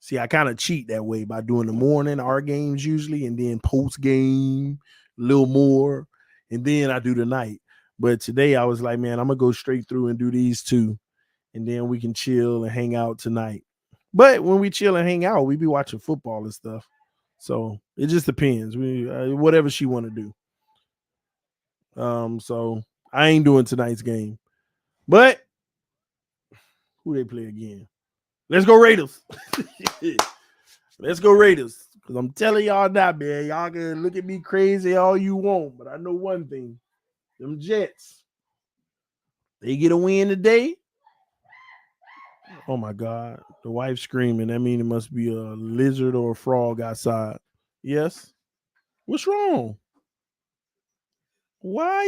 see, I kind of cheat that way by doing the morning, our games usually, and then post game a little more, and then I do the night. But today I was like, man, I'm gonna go straight through and do these 2, and then we can chill and hang out tonight. But when we chill and hang out, we be watching football and stuff. So it just depends. We whatever she want to do. So I ain't doing tonight's game. But who they play again? Let's go Raiders. Let's go Raiders. Because I'm telling y'all now, man, y'all can look at me crazy all you want, but I know one thing. Them Jets, they get a win today. Oh my God. The wife screaming. That means it must be a lizard or a frog outside. Yes. What's wrong? Why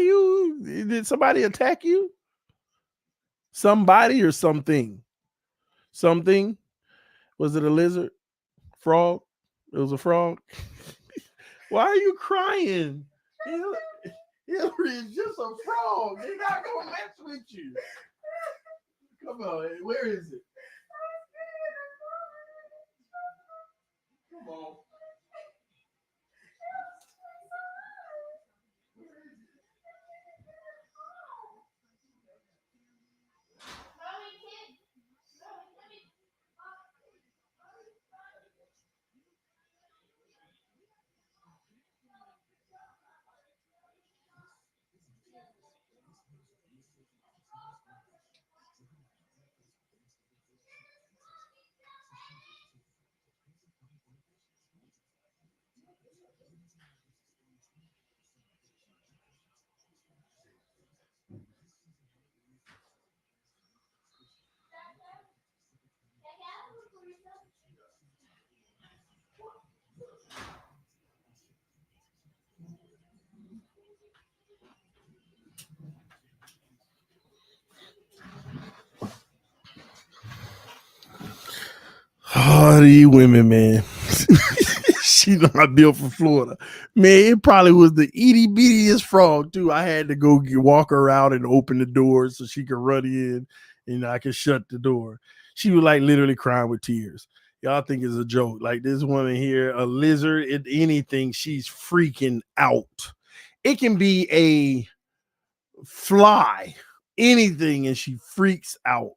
did somebody attack you? Somebody or something? Something? Was it a lizard? Frog? It was a frog. Why are you crying? It's just a frog. They're not gonna mess with you. Come on, where is it? Come on. Oh, these women, man. She not built for Florida. Man, it probably was the itty bittiest frog, too. I had to go walk her out and open the door so she could run in and I could shut the door. She was like literally crying with tears. Y'all think it's a joke. Like this woman here, a lizard, anything, she's freaking out. It can be a fly, anything, and she freaks out.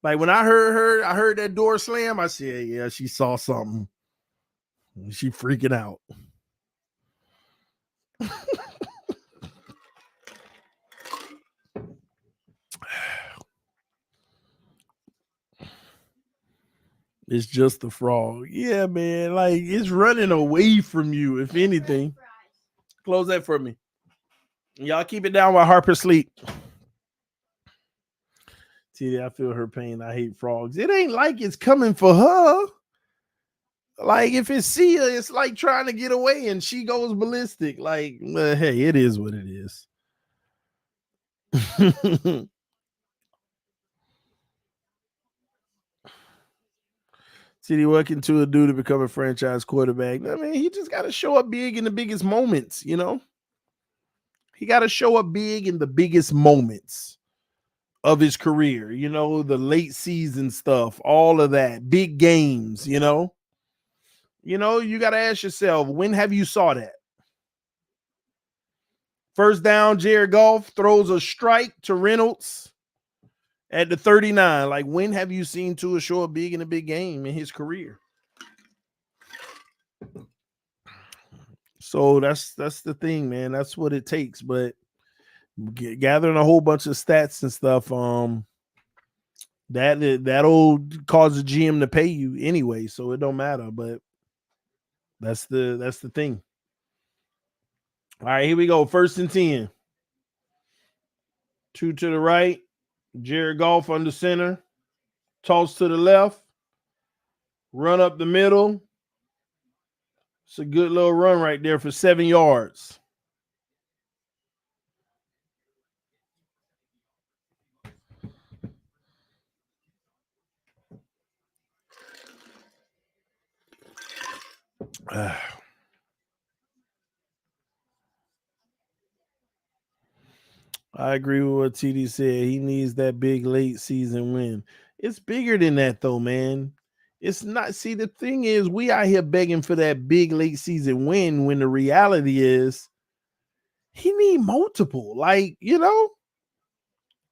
Like when I heard that door slam, I said, yeah, she saw something. She freaking out. It's just the frog. Yeah, man. Like it's running away from you, if anything. Close that for me. Y'all keep it down while Harper sleep. See, I feel her pain. I hate frogs. It ain't like it's coming for her. Like if it's Sia, it's like trying to get away and she goes ballistic. Like, hey, it is what it is. CD working to a dude to become a franchise quarterback. I mean, he just got to show up big in the biggest moments, you know? He got to show up big in the biggest moments of his career, you know, the late season stuff, all of that, big games, you know? You know, you got to ask yourself, when have you saw that? First down, Jared Goff throws a strike to Reynolds at the 39. Like, when have you seen Tua show up big in a big game in his career? So that's the thing, man. That's what it takes. But gathering a whole bunch of stats and stuff, that'll cause the GM to pay you anyway, so it don't matter. But that's the thing. All right, here we go. 1st and 10. 2 to the right. Jared Goff under center. Toss to the left. Run up the middle. It's a good little run right there for 7 yards. I agree with what TD said. He needs that big late season win. It's bigger than that, though, man. It's not. See, the thing is, we out here begging for that big late season win when the reality is he need multiple. Like, you know,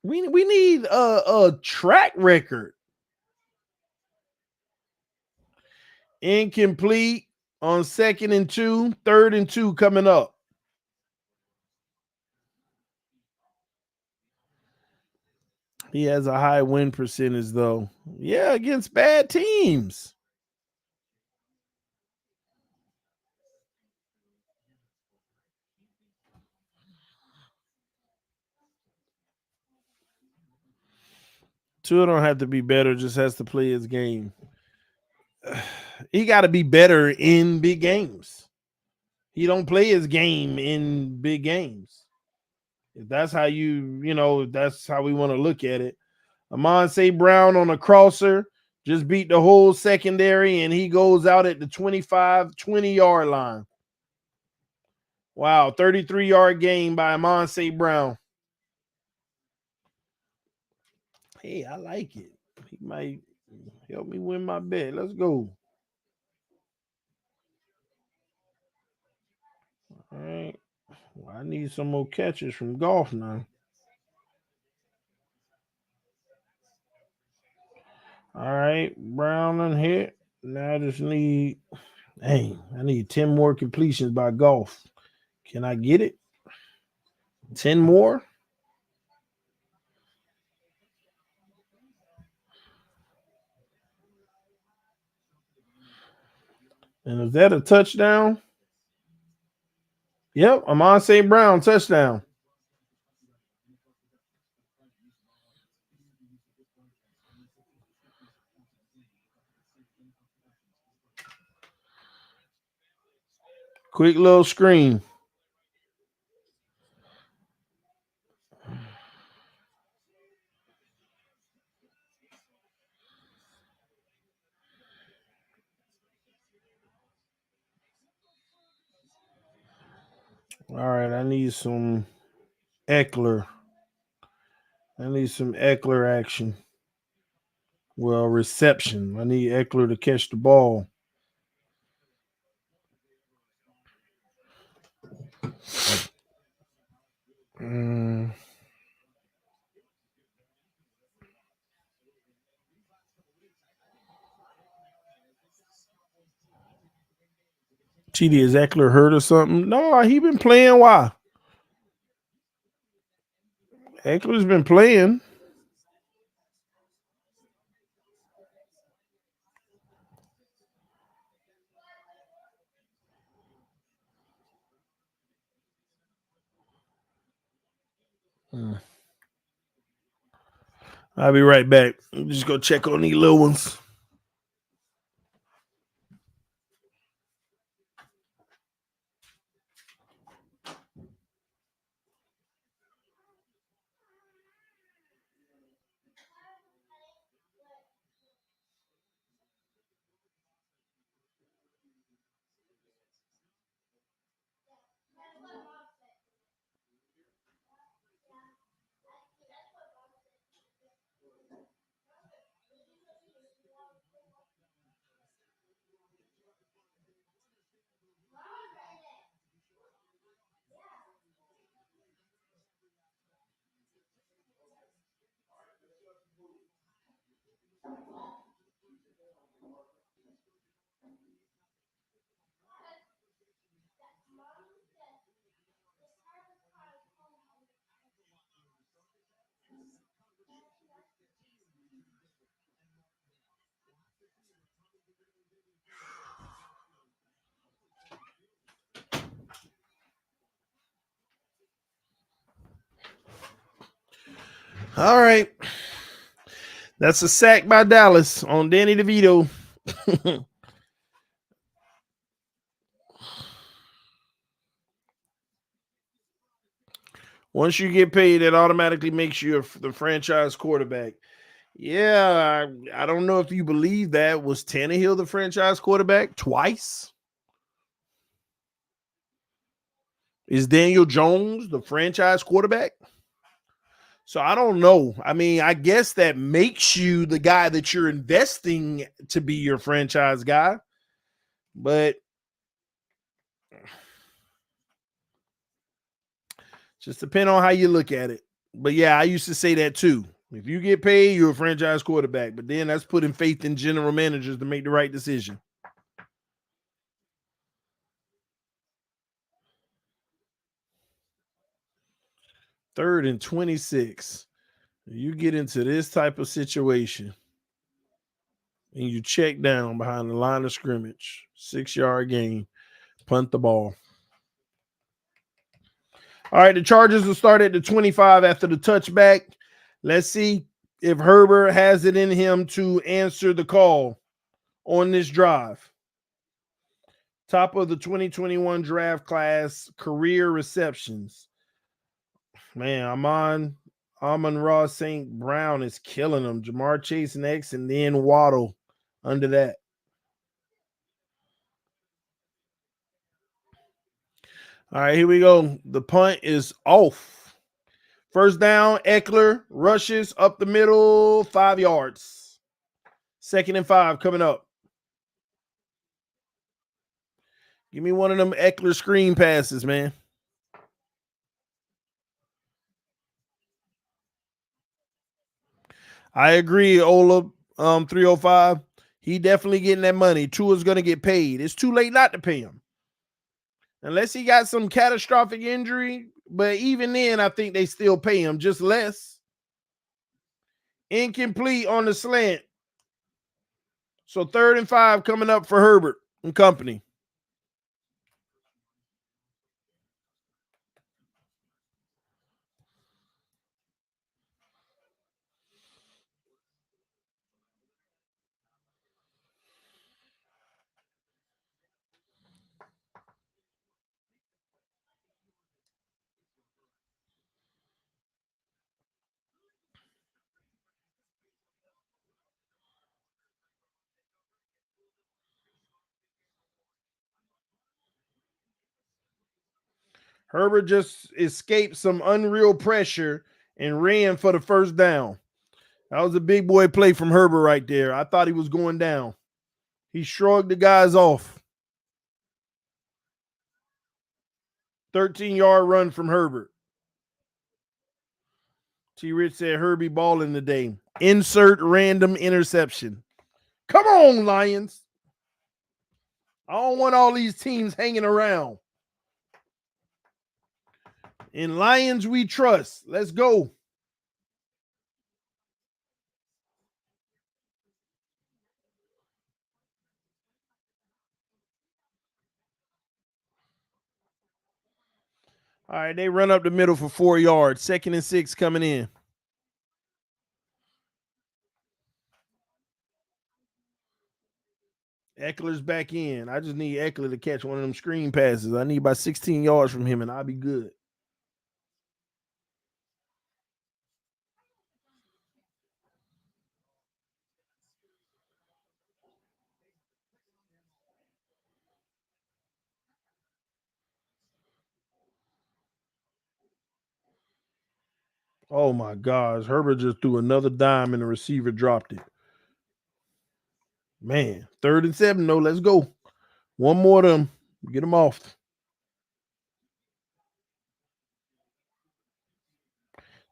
we need a track record. Incomplete on 2nd and 2, 3rd and 2 coming up. He has a high win percentage, though. Yeah, against bad teams. Tua don't have to be better, just has to play his game. He got to be better in big games. He don't play his game in big games. If that's how that's how we want to look at it. Amon St. Brown on a crosser just beat the whole secondary, and he goes out at the 25, 20-yard line. Wow, 33-yard gain by Amon St. Brown. Hey, I like it. He might help me win my bet. Let's go. All right. Well, I need some more catches from Golf now. All right, Brown and hit. Now I just need, I need 10 more completions by Golf. Can I get it? 10 more? And is that a touchdown? Yep, Amon St. Brown, touchdown. Quick little screen. All right, I need some Eckler. I need some Eckler action. Well, reception. I need Eckler to catch the ball. Mm. TD, is Eckler hurt or something? No, he been playing. Why? Eckler's been playing. Mm. I'll be right back. Just go check on these little ones. All right. That's a sack by Dallas on Danny DeVito. Once you get paid, it automatically makes you the franchise quarterback. Yeah, I don't know if you believe that. Was Tannehill the franchise quarterback twice? Is Daniel Jones the franchise quarterback? So I don't know. I mean, I guess that makes you the guy that you're investing to be your franchise guy. But just depend on how you look at it. But yeah, I used to say that too. If you get paid, you're a franchise quarterback. But then that's putting faith in general managers to make the right decision. Third and 26. You get into this type of situation and you check down behind the line of scrimmage, 6-yard gain, punt the ball. All right, the Chargers will start at the 25 after the touchback. Let's see if Herbert has it in him to answer the call on this drive. Top of the 2021 draft class, career receptions. Man, Amon-Ra St. Brown is killing them. Jamar Chase next, and then Waddle under that. All right, here we go. The punt is off. First down, Eckler rushes up the middle, 5 yards. 2nd and 5 coming up. Give me one of them Eckler screen passes, man. I agree, Ola. 305. He definitely getting that money. Tua's gonna get paid. It's too late not to pay him. Unless he got some catastrophic injury. But even then, I think they still pay him, just less. Incomplete on the slant. So 3rd and 5 coming up for Herbert and company. Herbert just escaped some unreal pressure and ran for the first down. That was a big boy play from Herbert right there. I thought he was going down. He shrugged the guys off. 13-yard run from Herbert. T. Rich said Herbie balling today. Insert random interception. Come on, Lions. I don't want all these teams hanging around. In Lions we trust. Let's go. All right, they run up the middle for 4 yards. 2nd and 6 coming in. Eckler's back in. I just need Eckler to catch one of them screen passes. I need about 16 yards from him, and I'll be good. Oh, my gosh. Herbert just threw another dime, and the receiver dropped it. Man, 3rd and 7, though. Let's go. One more of them. Get them off.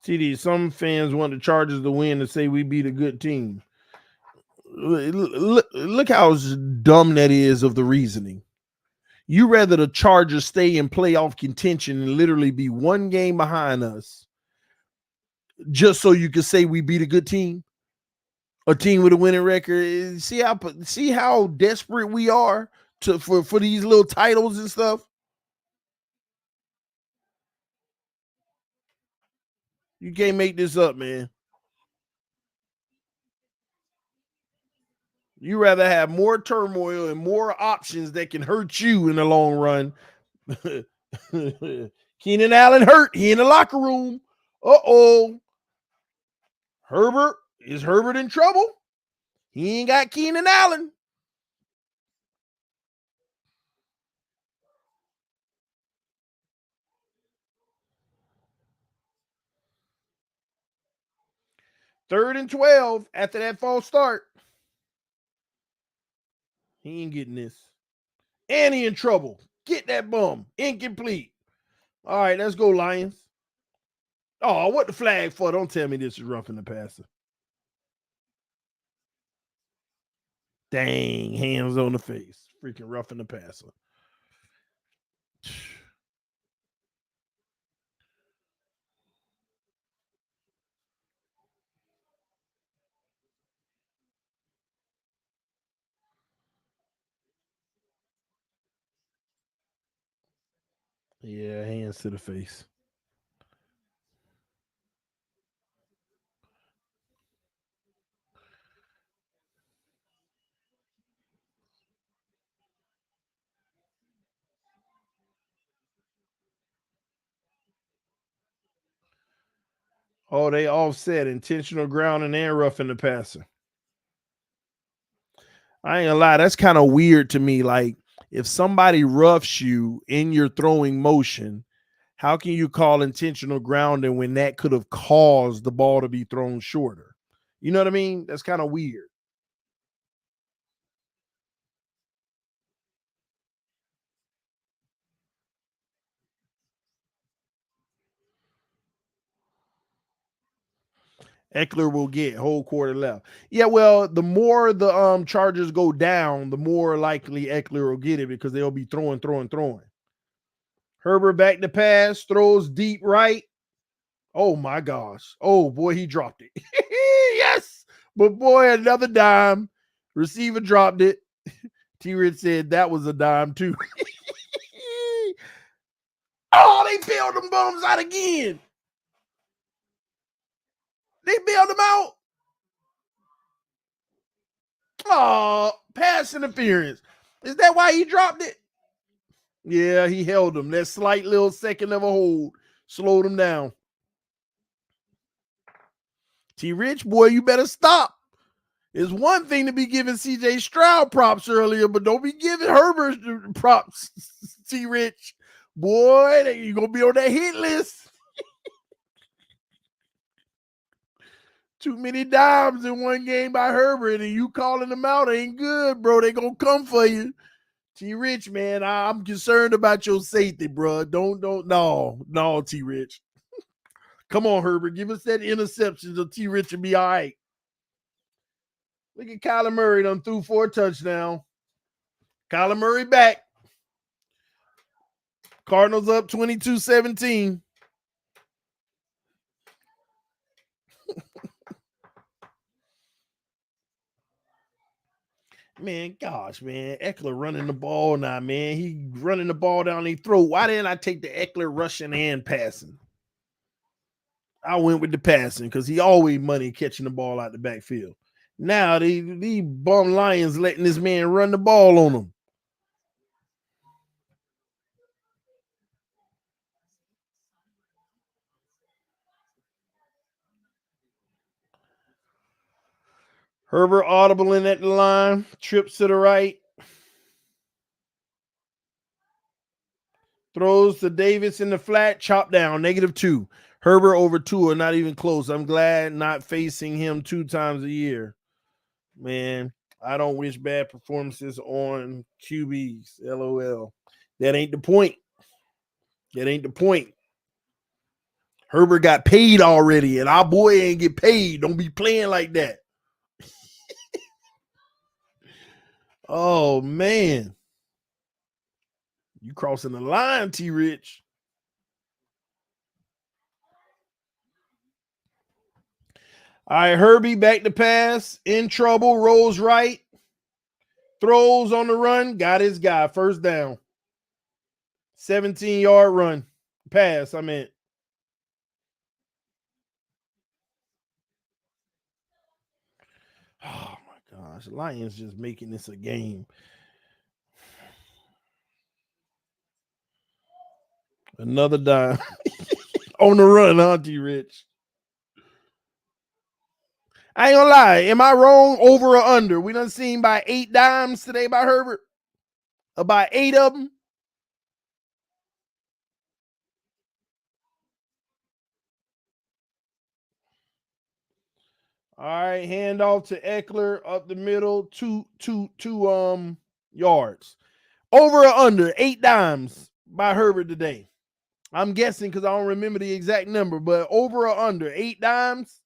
TD, some fans want the Chargers to win to say we beat a good team. Look how dumb that is of the reasoning. You rather the Chargers stay in playoff contention and literally be one game behind us just so you can say we beat a good team, a team with a winning record. See how desperate we are for these little titles and stuff. You can't make this up, man. You rather have more turmoil and more options that can hurt you in the long run. Keenan Allen hurt. He in the locker room. Uh-oh. Is Herbert in trouble? He ain't got Keenan Allen. Third and 12 after that false start. He ain't getting this. And he in trouble. Get that bum. Incomplete. All right, let's go, Lions. Oh, what the flag for? Don't tell me this is roughing the passer. Dang, hands on the face. Freaking roughing the passer. Yeah, hands to the face. Oh, they offset intentional grounding and roughing the passer. I ain't gonna lie, that's kind of weird to me. Like, if somebody roughs you in your throwing motion, how can you call intentional grounding when that could have caused the ball to be thrown shorter? You know what I mean? That's kind of weird. Eckler will get whole quarter left. Yeah, well, the more the Chargers go down, the more likely Eckler will get it because they'll be throwing. Herbert back to pass, throws deep right. Oh my gosh. Oh boy, he dropped it. Yes. But boy, another dime. Receiver dropped it. T-Rich said that was a dime too. Oh, they bailed them bums out again. They bailed them out. Oh, pass interference. Is that why he dropped it? Yeah, he held him. That slight little second of a hold slowed him down. T-Rich, boy, you better stop. It's one thing to be giving CJ Stroud props earlier, but don't be giving Herbert props, T-Rich. Boy, you gonna be on that hit list. Too many dimes in one game by Herbert, and you calling them out ain't good, bro. They gonna come for you. T Rich, man, I'm concerned about your safety, bro. No, T Rich. Come on, Herbert. Give us that interception so T Rich will be all right. Look at Kyler Murray done threw 4 touchdowns. Kyler Murray back. Cardinals up 22-17. Man, gosh, man. Eckler running the ball now, man. He running the ball down the throat. Why didn't I take the Eckler rushing and passing? I went with the passing because he always money catching the ball out the backfield. Now, the bum Lions letting this man run the ball on them. Herbert audible in at the line. Trips to the right. Throws to Davis in the flat. Chop down. -2. Herbert over Tua, not even close. I'm glad not facing him 2 times a year. Man, I don't wish bad performances on QBs. LOL. That ain't the point. That ain't the point. Herbert got paid already, and our boy ain't get paid. Don't be playing like that. Oh, man. You crossing the line, T. Rich. All right, Herbie back to pass. In trouble. Rolls right. Throws on the run. Got his guy. First down. 17-yard run. Pass, I meant. Oh, my gosh. Lions just making this a game. Another dime. On the run, huh, T. Rich? I ain't gonna lie. Am I wrong? Over or under? We done seen by 8 dimes today by Herbert. About 8 of them. All right, hand off to Eckler up the middle, two yards. Over or under 8 dimes by Herbert today. I'm guessing because I don't remember the exact number, but over or under 8 dimes.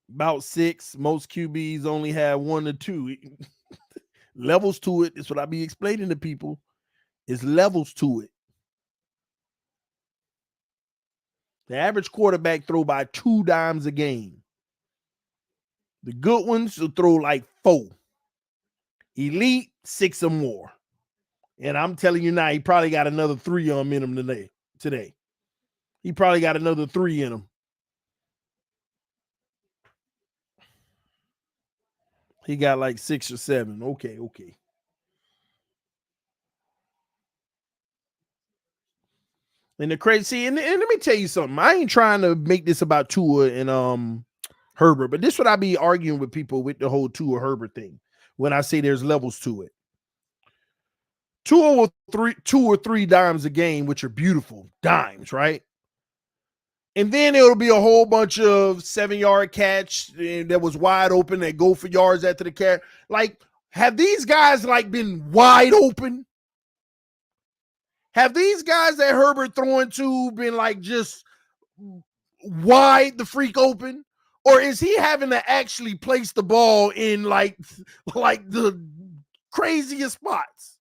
About 6. Most QBs only have 1 or 2. Levels to it. It's what I be explaining to people. It's levels to it. The average quarterback throw by 2 dimes a game. The good ones will throw like 4. Elite, 6 or more. And I'm telling you now, he probably got another 3 in him today. He probably got another 3 in him. He got like 6 or 7. Okay. And the crazy, and let me tell you something. I ain't trying to make this about Tua and Herbert, but this is what I be arguing with people with the whole Tua Herbert thing. When I say there's levels to it. Tua will 2 or 3 dimes a game, which are beautiful dimes, right? And then it'll be a whole bunch of 7-yard catch that was wide open that go for yards after the catch. Like, have these guys like been wide open? Have these guys that Herbert throwing to been like just wide the freak open? Or is he having to actually place the ball in like the craziest spots?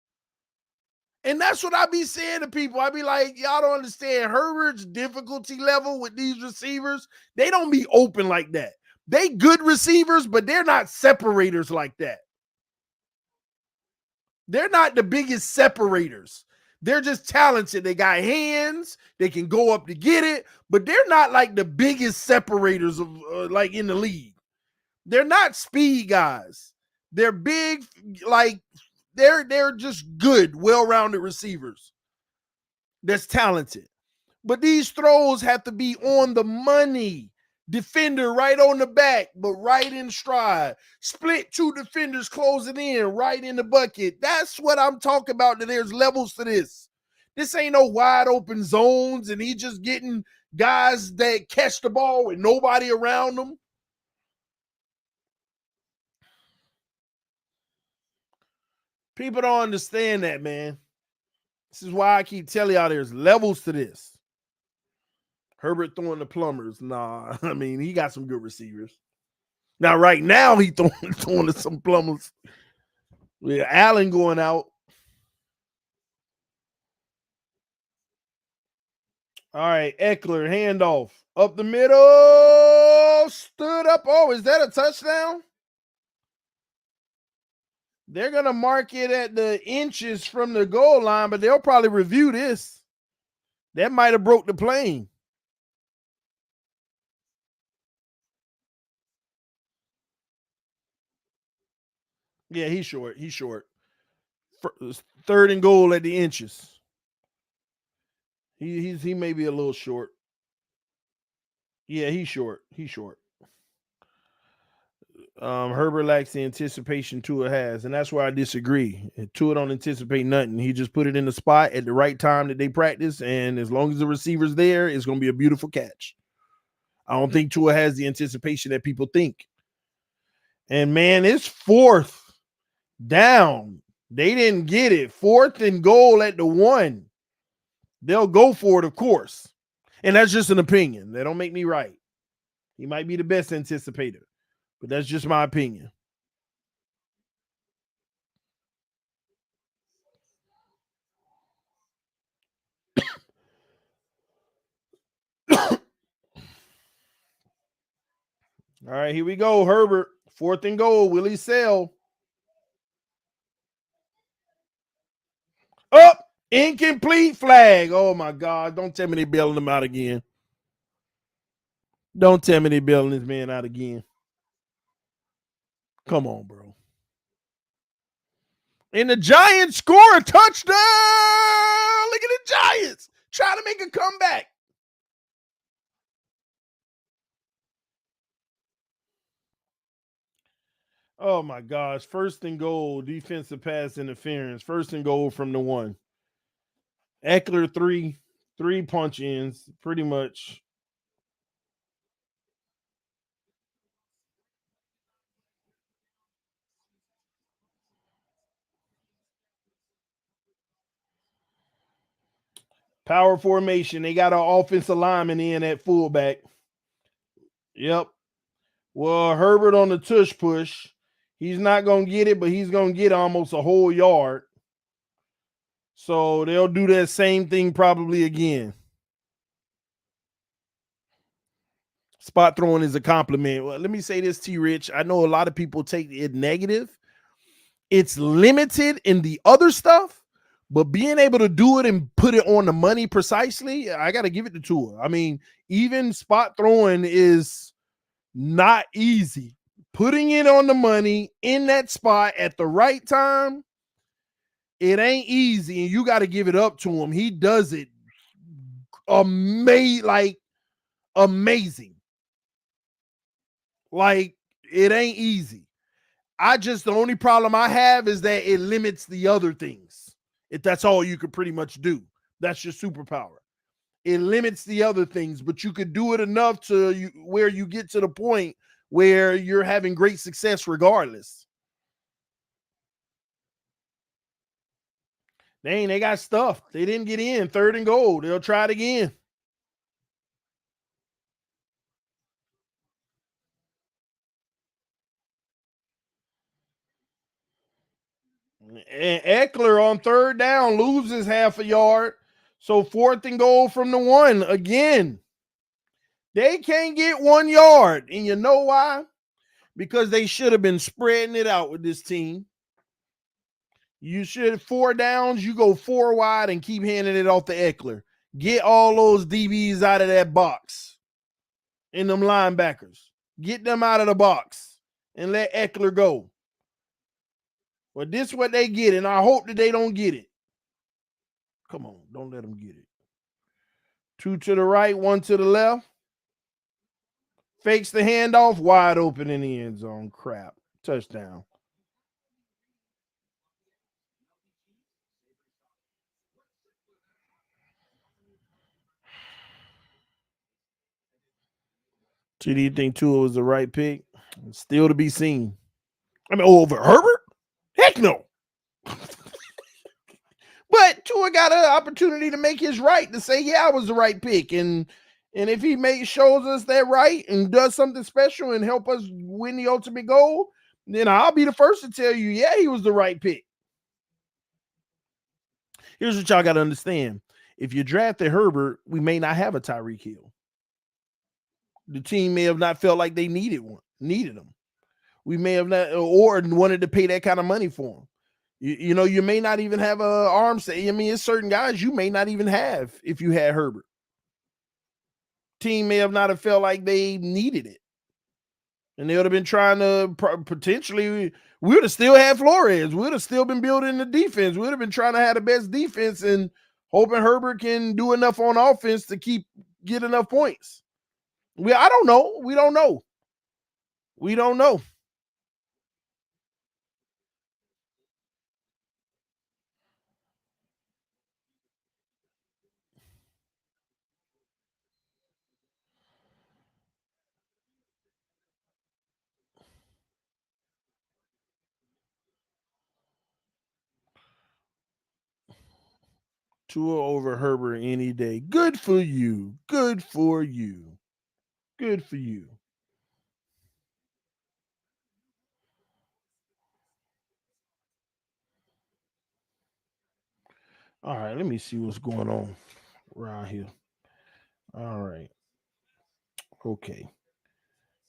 And that's what I be saying to people. I be like, y'all don't understand Herbert's difficulty level with these receivers. They don't be open like that. They good receivers, but they're not separators like that. They're not the biggest separators. They're just talented. They got hands. They can go up to get it, but they're not like the biggest separators of like in the league. They're not speed guys. They're big, like they're just good, well-rounded receivers. That's talented. But these throws have to be on the money. Defender right on the back, but right in stride. Split two defenders closing in right in the bucket. That's what I'm talking about. That there's levels to this. This ain't no wide open zones and he just getting guys that catch the ball with nobody around them. People don't understand that, man. This is why I keep telling y'all there's levels to this. Herbert throwing the plumbers. Nah, I mean, he got some good receivers. Now, right now, he throwing to some plumbers. Yeah, Allen going out. All right, Eckler, handoff. Up the middle. Stood up. Oh, is that a touchdown? They're going to mark it at the inches from the goal line, but they'll probably review this. That might have broke the plane. Yeah, he's short. He's short. Third and goal at the inches. He may be a little short. Yeah, he's short. He's short. Herbert lacks the anticipation Tua has, and that's where I disagree. Tua don't anticipate nothing. He just put it in the spot at the right time that they practice, and as long as the receiver's there, it's going to be a beautiful catch. I don't think Tua has the anticipation that people think. And man, it's fourth down. They didn't get it. Fourth and goal at the 1. They'll go for it, of course. And that's just an opinion. That don't make me right. He might be the best anticipator, but that's just my opinion. All right, here we go. Herbert, fourth and goal. Will he sell? Up, incomplete flag. Oh my God. Don't tell me they're bailing him out again. Don't tell me they're bailing this man out again. Come on, bro. And the Giants score a touchdown. Look at the Giants trying to make a comeback. Oh my gosh. First and goal, defensive pass interference. First and goal from the 1. Eckler, three punch ins, pretty much. Power formation. They got an offensive lineman in at fullback. Yep. Well, Herbert on the tush push. He's not going to get it, but he's going to get almost a whole yard. So they'll do that same thing probably again. Spot throwing is a compliment. Well, let me say this, T-Rich. I know a lot of people take it negative. It's limited in the other stuff, but being able to do it and put it on the money precisely, I got to give it to Tua. I mean, even spot throwing is not easy. Putting it on the money in that spot at the right time, it ain't easy, and you got to give it up to him. He does it amazing. Like, it ain't easy. The only problem I have is that it limits the other things. If that's all you could pretty much do, that's your superpower. It limits the other things, but you could do it enough to where you get to the point where you're having great success regardless. They got stuff. They didn't get in. Third and goal. They'll try it again. And Eckler on third down loses half a yard. So fourth and goal from the 1 again. They can't get 1 yard. And you know why? Because they should have been spreading it out with this team. You should 4 downs, you go 4 wide and keep handing it off to Eckler. Get all those DBs out of that box and them linebackers. Get them out of the box and let Eckler go. But this is what they get, and I hope that they don't get it. Come on, don't let them get it. 2 to the right, 1 to the left. Fakes the handoff, wide open in the end zone. Crap. Touchdown. So do you think Tua was the right pick? Still to be seen. I mean, over Herbert? Heck no. But Tua got an opportunity to make his right, to say, yeah, I was the right pick. And if he shows us that right and does something special and help us win the ultimate goal, then I'll be the first to tell you, yeah, he was the right pick. Here's what y'all got to understand. If you drafted Herbert, we may not have a Tyreek Hill. The team may have not felt like they needed him. We may have not, or wanted to pay that kind of money for him. You may not even have a arm say. I mean, it's certain guys you may not even have if you had Herbert. Team may have not have felt like they needed it. And they would have been trying to potentially, we would have still had Flores. We would have still been building the defense. We would have been trying to have the best defense and hoping Herbert can do enough on offense to get enough points. I don't know. We don't know. We don't know. Tua over Herbert any day. Good for you. Good for you. Good for you. All right, let me see what's going on around here. All right. Okay.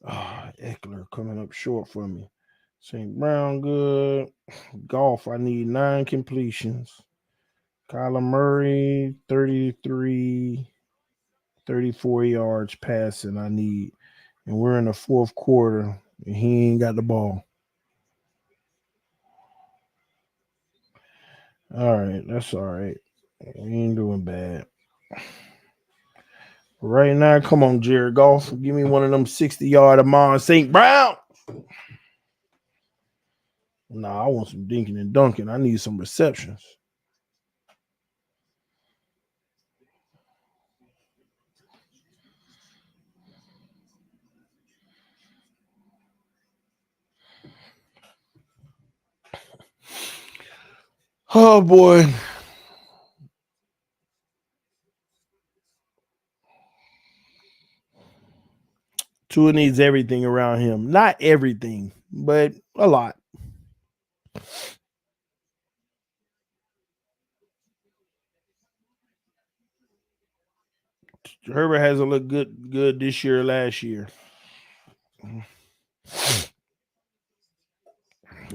Eckler coming up short for me. St. Brown, good. Golf, I need 9 completions. Kyler Murray, 33, 34 yards passing I need. And we're in the fourth quarter, and he ain't got the ball. All right, that's all right. We ain't doing bad. Right now, come on, Jared Goff. Give me one of them 60-yard Amon St. Brown. Nah, I want some dinking and dunking. I need some receptions. Oh, boy. Tua needs everything around him. Not everything, but a lot. Herbert hasn't looked good this year or last year.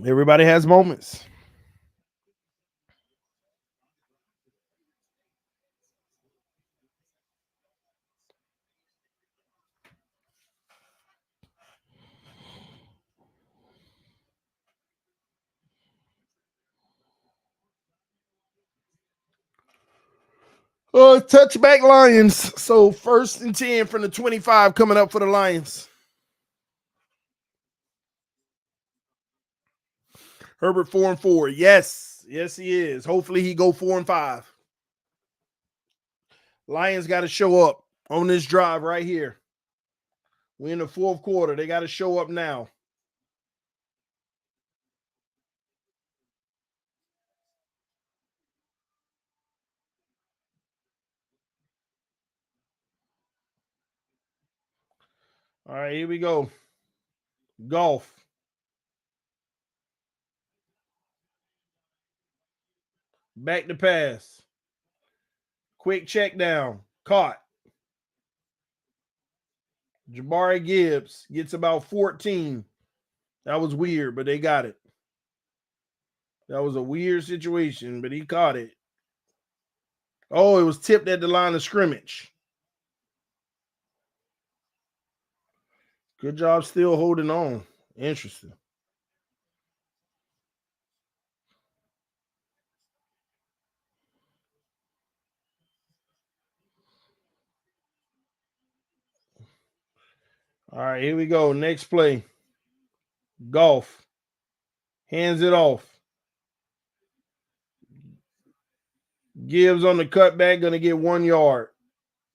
Everybody has moments. Touchback Lions. So 1st and 10 from the 25 coming up for the Lions. Herbert 4-4. Yes, he is. Hopefully he go 4-5. Lions got to show up on this drive right here. We're in the fourth quarter. They got to show up now. All right, here we go. Golf. Back to pass. Quick check down. Caught. Jabari Gibbs gets about 14. That was weird, but they got it. That was a weird situation, but he caught it. Oh, it was tipped at the line of scrimmage. Good job still holding on. Interesting. All right, here we go. Next play. Golf. Hands it off. Gibbs on the cutback, going to get 1 yard.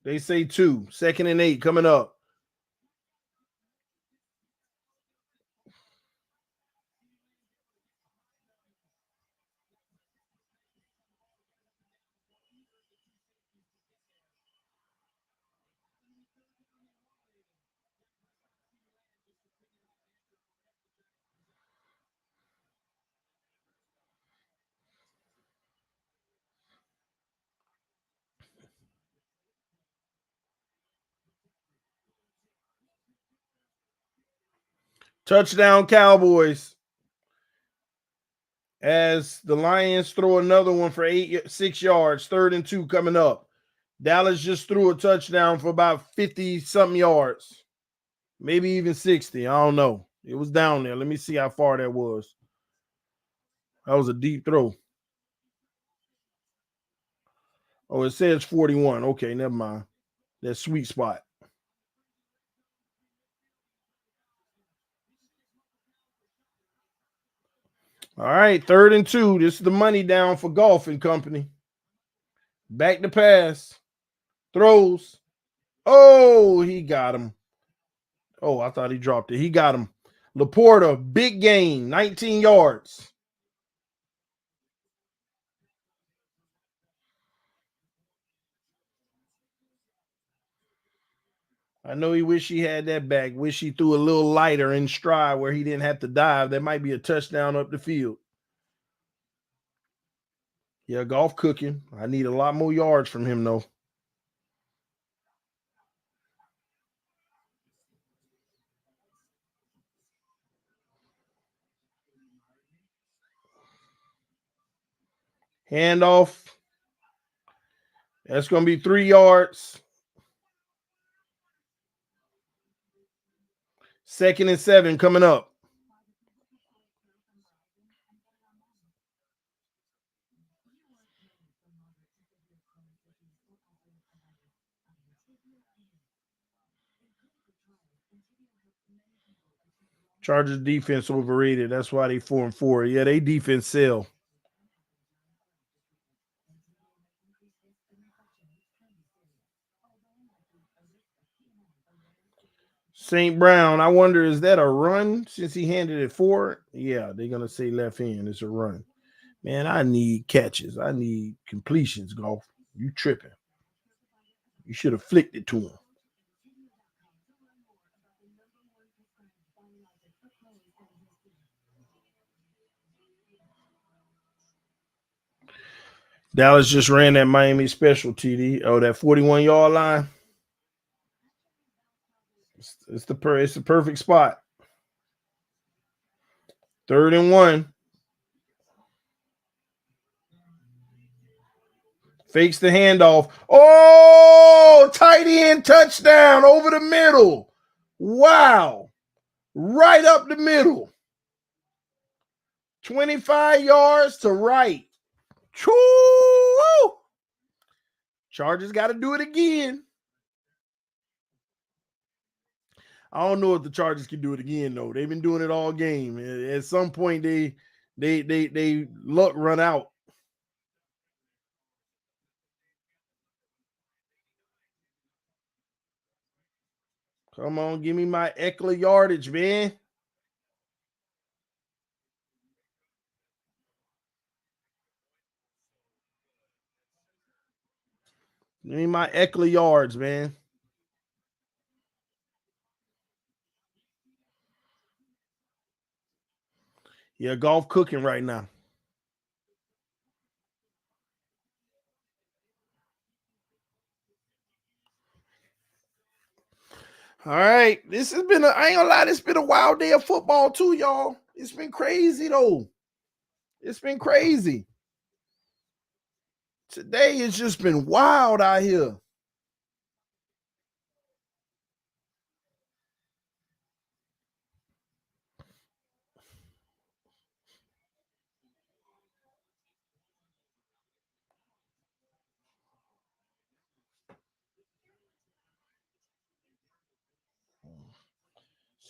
They say 2. 2nd and 8 coming up. Touchdown Cowboys. As the Lions throw another one for 6 yards. 3rd and 2 coming up. Dallas just threw a touchdown for about 50-something yards. Maybe even 60. I don't know. It was down there. Let me see how far that was. That was a deep throw. Oh, it says 41. Okay, never mind. That sweet spot. All right, 3rd and 2. This is the money down for Golf and Company. Back to pass. Throws. Oh, he got him. Oh, I thought he dropped it. He got him. Laporta, big gain, 19 yards. I know he wish he had that back. Wish he threw a little lighter in stride where he didn't have to dive. That might be a touchdown up the field. Yeah, Golf cooking. I need a lot more yards from him, though. Handoff. That's going to be 3 yards. 2nd and 7 coming up. Chargers defense overrated. That's why they 4-4. Yeah, they defense sell. St. Brown, I wonder, is that a run since he handed it forward? Yeah, they're going to say left hand. It's a run. Man, I need catches. I need completions, Golf. You tripping. You should have flicked it to him. Dallas just ran that Miami special, TD. Oh, that 41-yard line. It's the perfect spot. 3rd and 1. Fakes the handoff. Oh, tight end touchdown over the middle. Wow. Right up the middle. 25 yards to right. Choo! Chargers got to do it again. I don't know if the Chargers can do it again, though. They've been doing it all game. At some point, they luck run out. Come on, give me my Eckler yardage, man. Give me my Eckler yards, man. Yeah, Golf cooking right now. All right. This has been I ain't gonna lie, it's been a wild day of football too, y'all. It's been crazy though. It's been crazy. Today it's just been wild out here.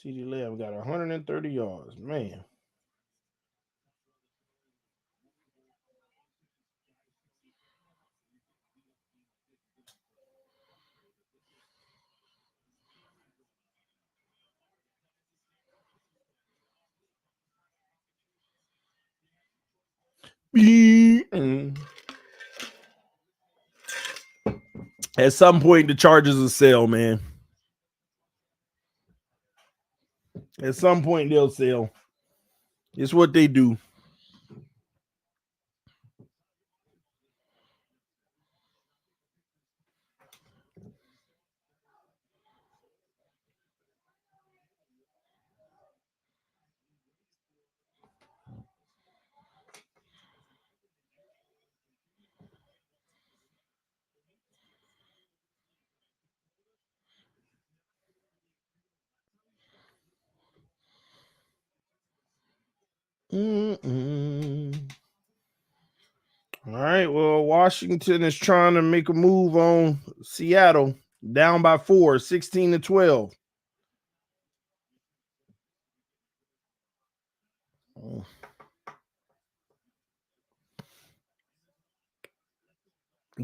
CD Lamb got 130 yards. Man. At some point, the Chargers will sell, man. At some point, they'll sell. It's what they do. Mm-mm. All right. Well, Washington is trying to make a move on Seattle, down by 4, 16-12.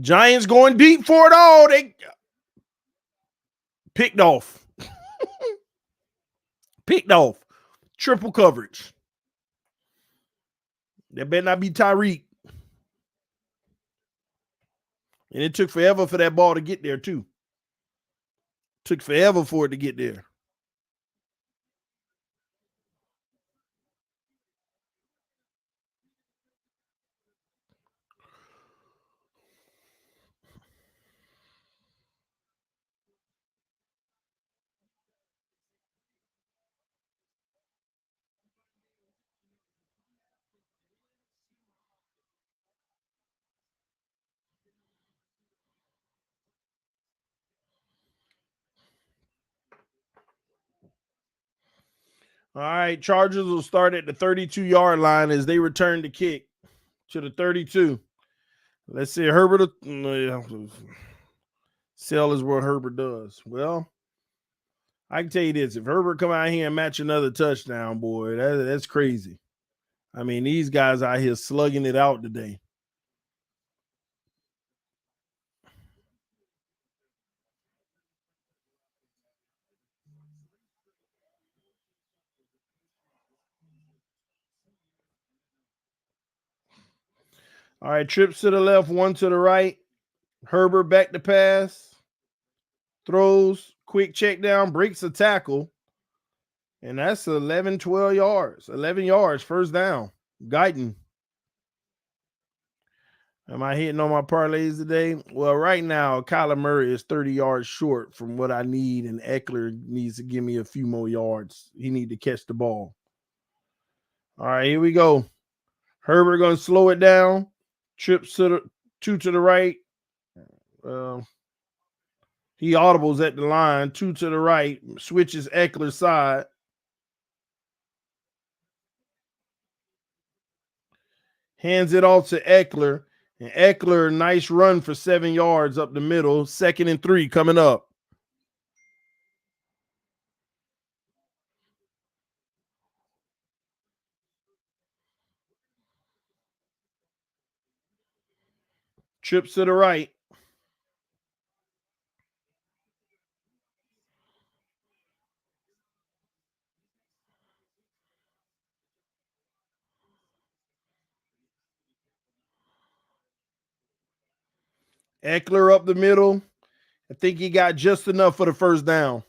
Giants going deep for it all. They picked off. Picked off. Triple coverage. That better not be Tyreek. And it took forever for that ball to get there, too. Took forever for it to get there. All right, Chargers will start at the 32-yard line as they return the kick to the 32. Let's see, Herbert. Sell is what Herbert does. Well, I can tell you this: if Herbert come out here and match another touchdown, boy, that's crazy. I mean, these guys out here slugging it out today. All right, trips to the left, one to the right. Herbert back to pass. Throws, quick check down, breaks a tackle. And that's 11, 12 yards. 11 yards, first down. Guyton. Am I hitting on my parlays today? Well, right now, Kyler Murray is 30 yards short from what I need, and Eckler needs to give me a few more yards. He need to catch the ball. All right, here we go. Herbert going to slow it down. Trips to the 2 to the right. He audibles at the line. 2 to the right. Switches Eckler's side. Hands it off to Eckler. And Eckler, nice run for 7 yards up the middle. 2nd and 3 coming up. Trips to the right. Eckler up the middle. I think he got just enough for the first down.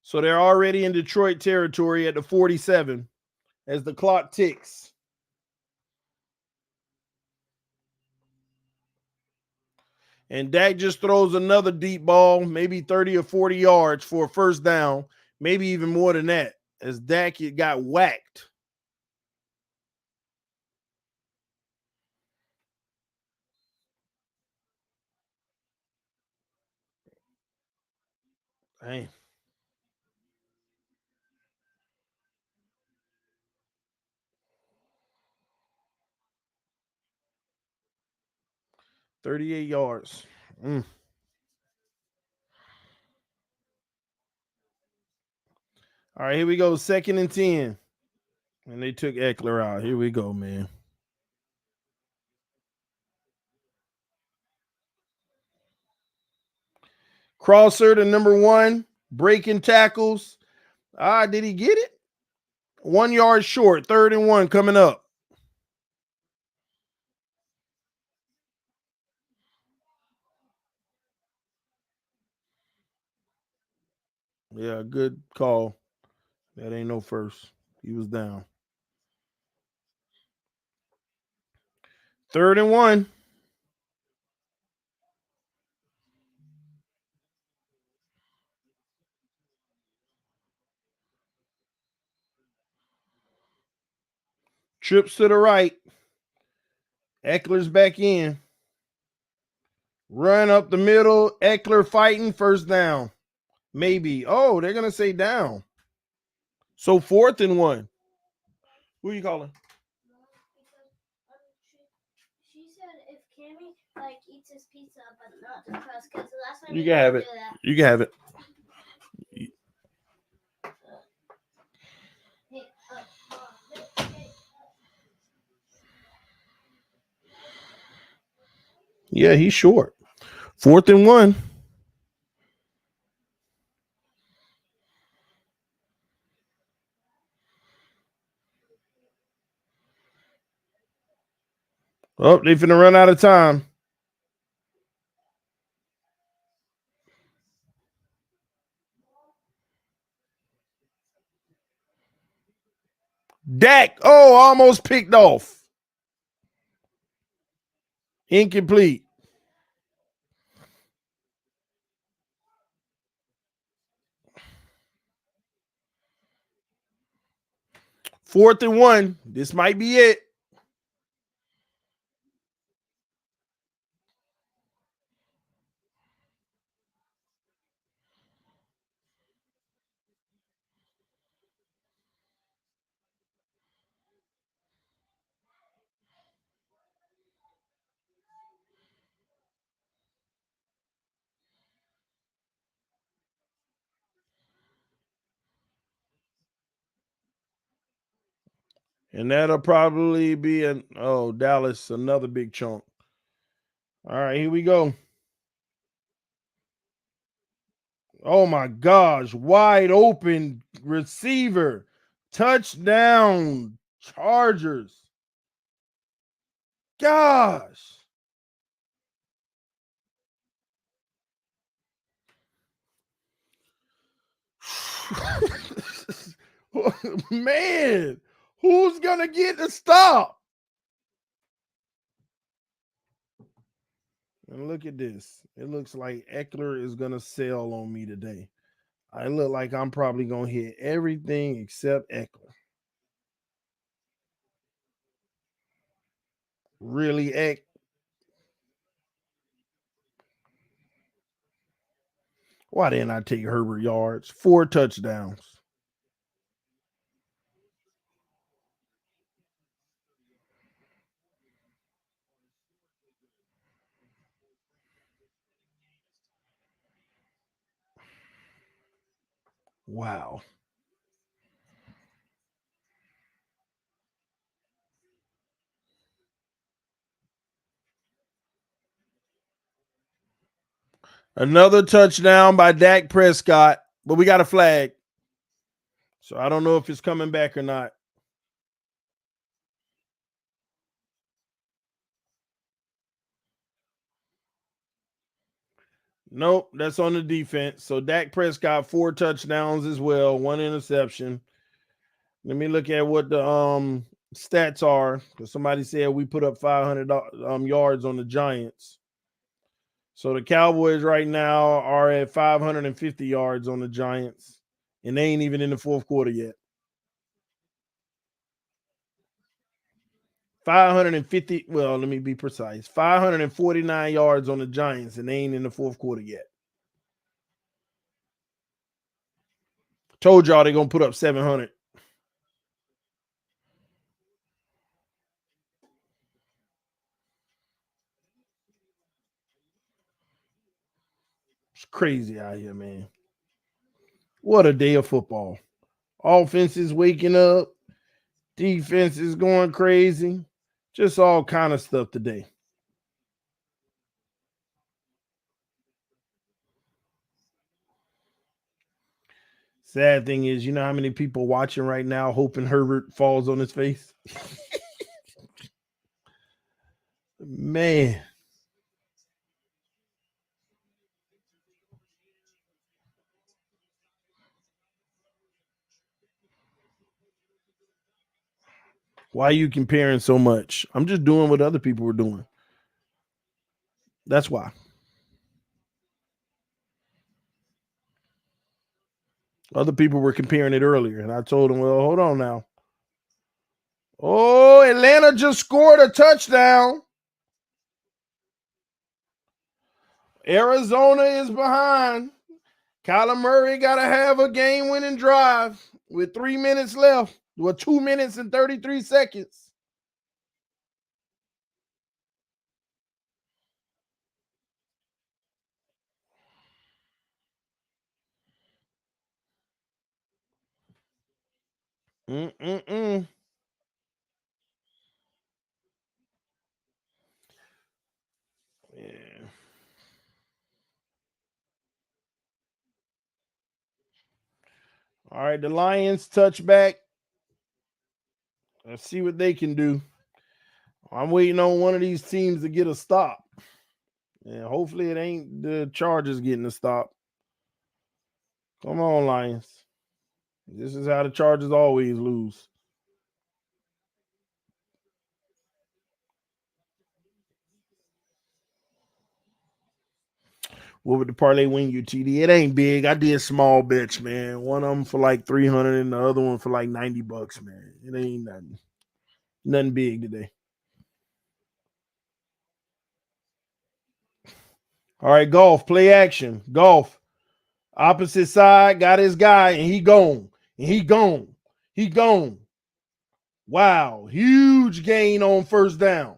So they're already in Detroit territory at the 47 as the clock ticks. And Dak just throws another deep ball, maybe 30 or 40 yards for a first down, maybe even more than that, as Dak got whacked. Dang. 38 yards. All right, here we go. 2nd and 10. And they took Eckler out. Here we go, man. Crosser to number 1, breaking tackles. Did he get it? 1 yard short, 3rd and 1 coming up. Yeah, good call. That ain't no first. He was down. 3rd and 1. Trips to the right. Eckler's back in. Run up the middle. Eckler fighting. 1st down. Maybe. Oh, they're going to say down. So 4th and 1. Who are you calling? She said if Cammy eats his pizza, but not the crust, because the last time you can have it. You can have it. Yeah, he's short. 4th and 1. Oh, they finna run out of time. Dak. Oh, almost picked off. Incomplete. 4th and 1. This might be it. And that'll probably be Dallas, another big chunk. All right, here we go. Oh my gosh, wide open receiver. Touchdown, Chargers. Gosh. Man, who's going to get the stop? And look at this. It looks like Eckler is going to sell on me today. I look like I'm probably going to hit everything except Eckler. Really, Eck? Why didn't I take Herbert yards? 4 touchdowns. Wow. Another touchdown by Dak Prescott, but we got a flag. So I don't know if it's coming back or not. Nope, that's on the defense. So Dak Prescott 4 touchdowns as well, 1 interception. Let me look at what the stats are, because somebody said we put up 500 yards on the Giants. So the Cowboys right now are at 550 yards on the Giants, and they ain't even in the 4th quarter yet. 550, well, let me be precise. 549 yards on the Giants, and they ain't in the 4th quarter yet. Told y'all they're going to put up 700. It's crazy out here, man. What a day of football. Offense is waking up. Defense is going crazy. Just all kind of stuff today. Sad thing is, you know how many people watching right now hoping Herbert falls on his face? Man. Why are you comparing so much? I'm just doing what other people were doing. That's why. Other people were comparing it earlier, and I told them, well, hold on now. Oh, Atlanta just scored a touchdown. Arizona is behind. Kyler Murray got to have a game-winning drive with 3 minutes left. Well, 2 minutes and 33 seconds. Mm-mm-mm. Yeah. All right, the Lions touch back. Let's see what they can do. I'm waiting on one of these teams to get a stop. And hopefully it ain't the Chargers getting a stop. Come on, Lions. This is how the Chargers always lose. What would the parlay win you, TD? It ain't big. I did small bets, man. One of them for like 300 and the other one for like $90, man. It ain't nothing. Nothing big today. All right, golf, play action. Golf. Opposite side, got his guy, and he gone. And he gone. He gone. Wow. Huge gain on first down.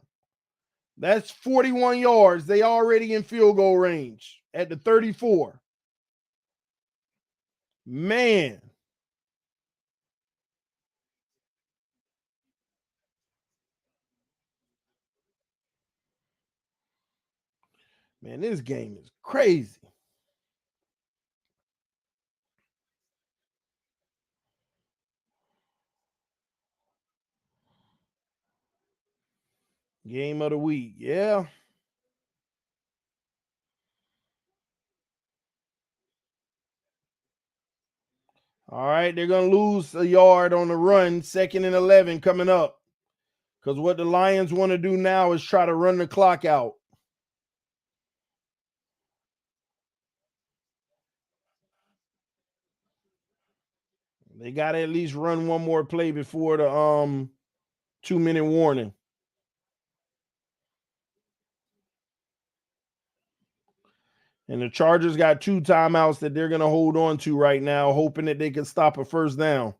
That's 41 yards. They already in field goal range at the 34. Man. Man, this game is crazy. Game of the week. Yeah. All right. They're going to lose a yard on the run, 2nd and 11 coming up. Because what the Lions want to do now is try to run the clock out. They got to at least run one more play before the 2-minute warning. And the Chargers got 2 timeouts that they're going to hold on to right now, hoping that they can stop a first down.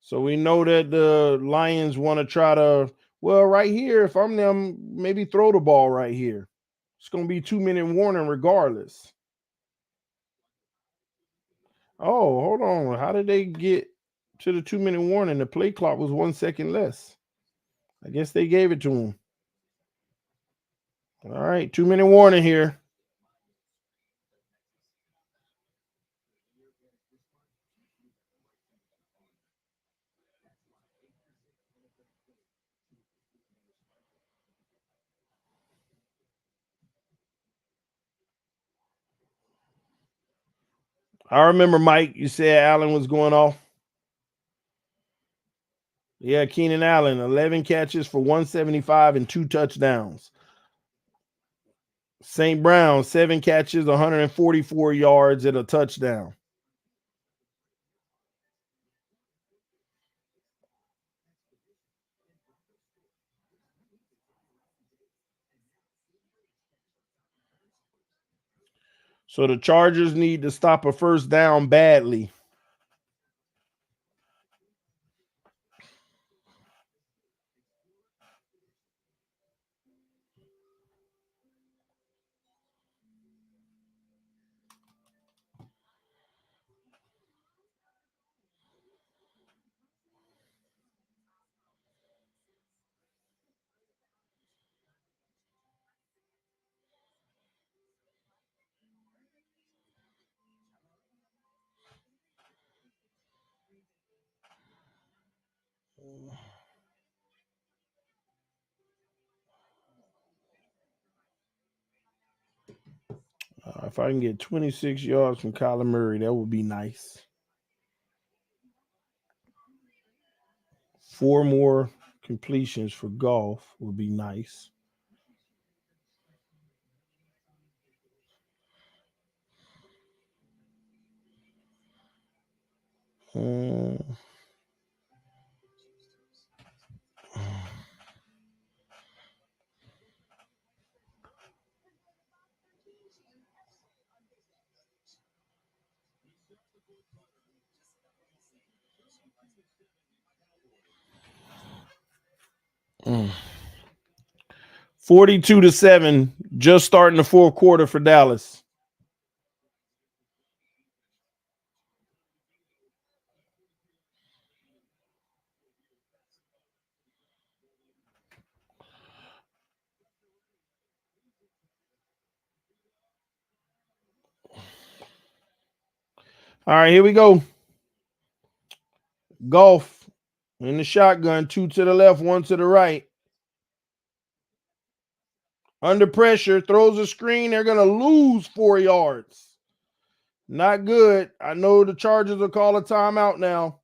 So we know that the Lions want to try to, well, right here, if I'm them, maybe throw the ball right here. It's going to be 2-minute warning regardless. Oh, hold on. How did they get to the 2-minute warning? The play clock was 1 second less. I guess they gave it to him. All right, 2-minute warning here. I remember, Mike, you said Allen was going off. Yeah, Keenan Allen, 11 catches for 175 and 2 touchdowns. St. Brown, 7 catches, 144 yards and a touchdown. So the Chargers need to stop a first down badly. If I can get 26 yards from Kyler Murray, that would be nice. 4 more completions for Golf would be nice. Uh, 42-7, just starting the fourth quarter for Dallas. All right, here we go. Golf in the shotgun, 2 to the left, 1 to the right. Under pressure, throws a screen. They're going to lose 4 yards. Not good. I know the Chargers will call a timeout now.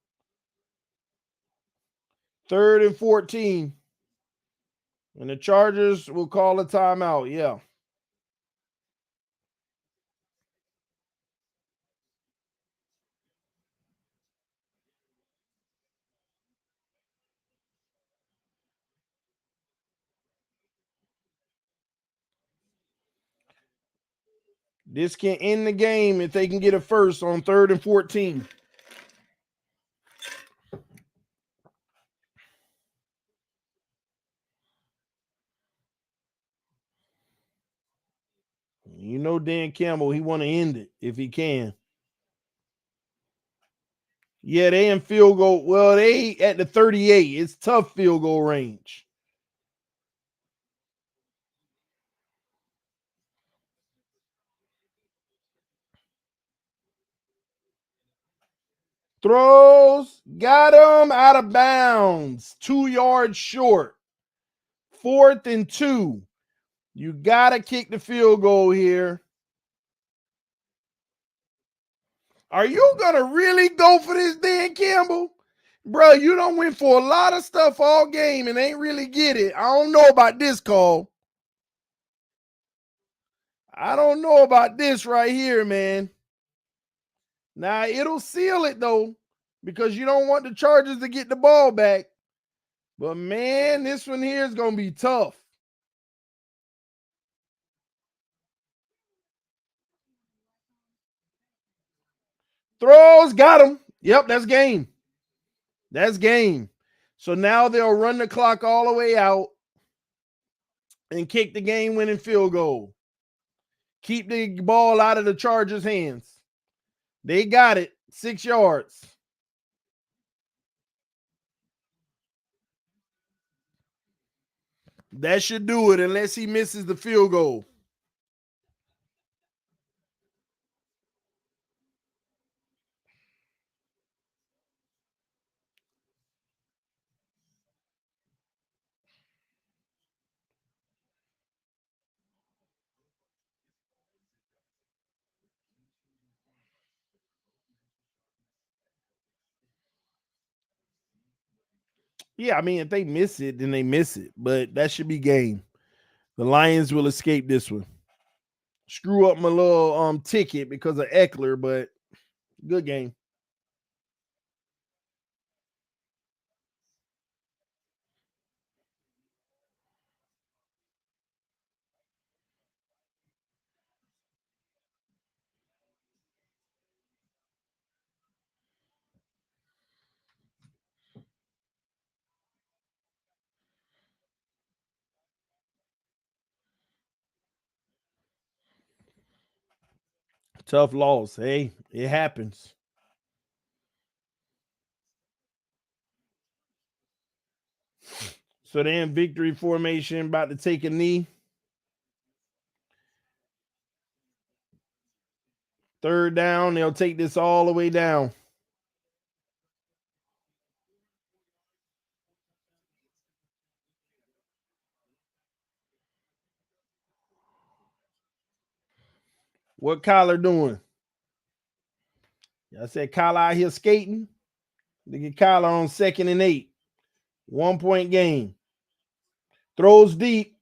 3rd and 14. And the Chargers will call a timeout. Yeah. This can end the game if they can get it first on 3rd and 14. You know Dan Campbell, he want to end it if he can. Yeah, they in field goal. Well, they at the 38. It's tough field goal range. Throws, got him out of bounds. 2 yards short. 4th and 2. You got to kick the field goal here. Are you going to really go for this, Dan Campbell? Bro, you don't win for a lot of stuff all game and ain't really get it. I don't know about this call. I don't know about this right here, man. Now, it'll seal it, though, because you don't want the Chargers to get the ball back. But, man, this one here is going to be tough. Throws, got him. Yep, that's game. That's game. So now they'll run the clock all the way out and kick the game-winning field goal. Keep the ball out of the Chargers' hands. They got it. 6 yards. That should do it unless he misses the field goal. Yeah, I mean, if they miss it, then they miss it. But that should be game. The Lions will escape this one. Screw up my little ticket because of Eckler, but good game. Tough loss. Hey, it happens. So they're in victory formation, about to take a knee. 3rd down. They'll take this all the way down. What Kyler doing? I said Kyler out here skating. Look at Kyler on 2nd and 8. 1 point game. Throws deep.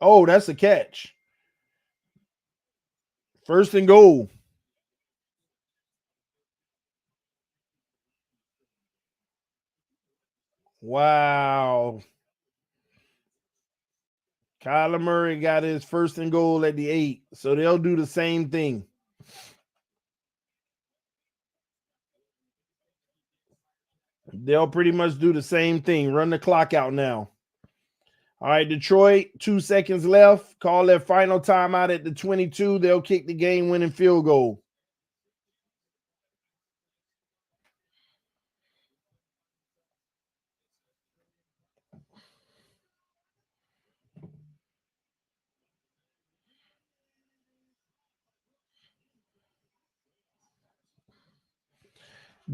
Oh, that's a catch. 1st and goal. Wow. Kyler Murray got his 1st and goal at the 8. So they'll do the same thing. They'll pretty much do the same thing. Run the clock out now. All right, Detroit, 2 seconds left. Call their final timeout at the 22. They'll kick the game-winning field goal.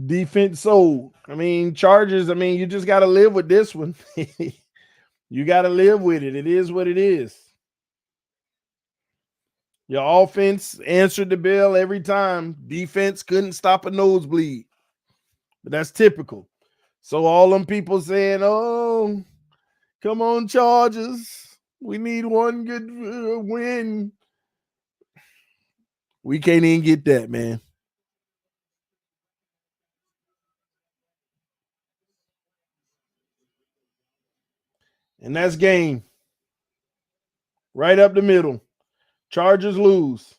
Defense sold. I mean, Chargers, I mean, you just got to live with this one. You got to live with it. It is what it is. Your offense answered the bell every time. Defense couldn't stop a nosebleed. But that's typical. So all them people saying, oh, come on, Chargers. We need one good win. We can't even get that, man. And that's game. Right up the middle. Chargers lose.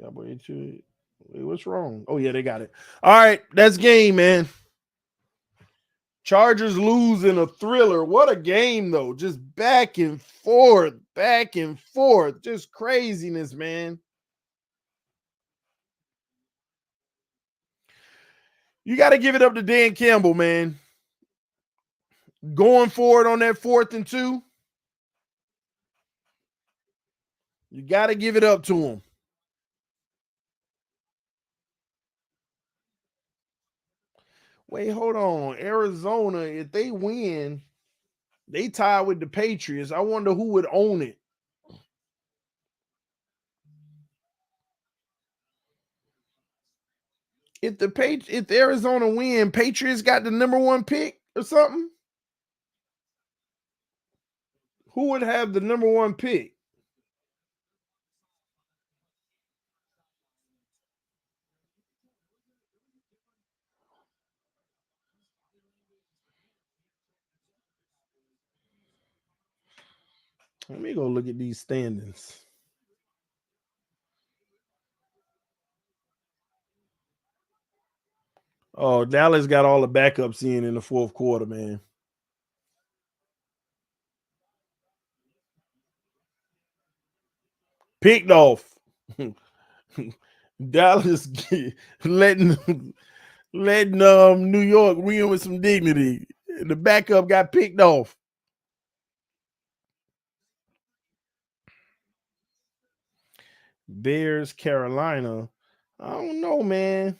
Cowboy 2. Wait, what's wrong? Oh, yeah, they got it. All right, that's game, man. Chargers lose in a thriller. What a game, though. Just back and forth, back and forth. Just craziness, man. You got to give it up to Dan Campbell, man. Going forward on that 4th and 2. You got to give it up to him. Wait, hold on. Arizona, if they win, they tie with the Patriots. I wonder who would own it. If Arizona win, Patriots got the number 1 pick or something? Who would have the number 1 pick? Let me go look at these standings. Oh, Dallas got all the backups in the 4th quarter, man. Picked off. Dallas letting New York win with some dignity. The backup got picked off. Bears, Carolina. I don't know, man.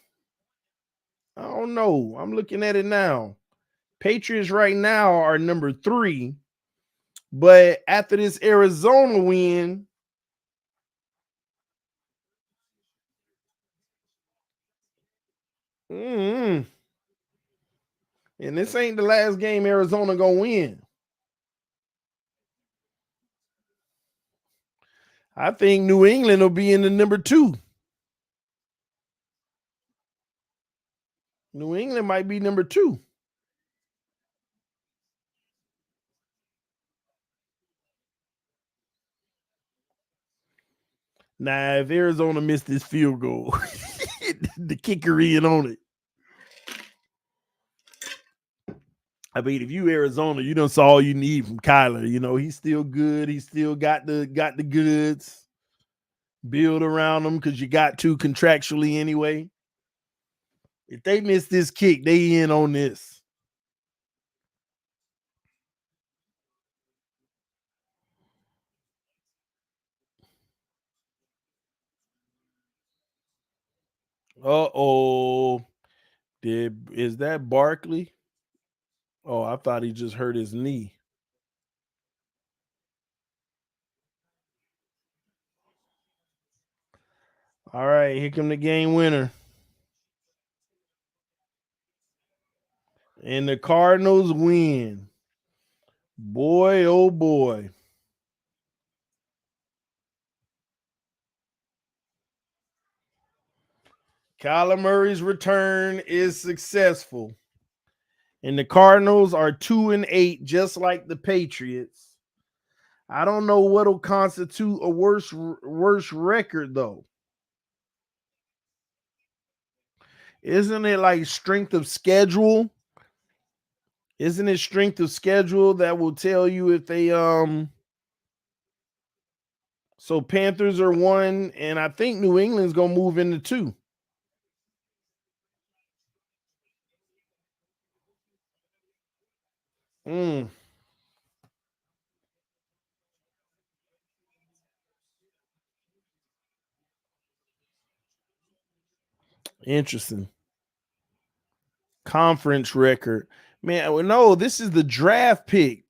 I don't know. I'm looking at it now. Patriots right now are number 3, but after this Arizona win, and this ain't the last game Arizona gonna win. I think New England will be in the number 2. New England might be number 2. Now, if Arizona missed this field goal, the kicker in on it. I mean, if you Arizona, you done saw all you need from Kyler. You know, he's still good. He still got the goods. Build around him because you got to contractually anyway. If they miss this kick, they in on this. Uh-oh. Is that Barkley? Oh, I thought he just hurt his knee. All right, here come the game winner. And the Cardinals win. Boy, oh boy. Kyler Murray's return is successful. And the Cardinals are 2-8, just like the Patriots. I don't know what'll constitute a worse record, though. Isn't it like strength of schedule? Isn't it strength of schedule that will tell you if they so Panthers are 1, and I think New England's gonna move into 2. Interesting. Conference record. Man, no, this is the draft pick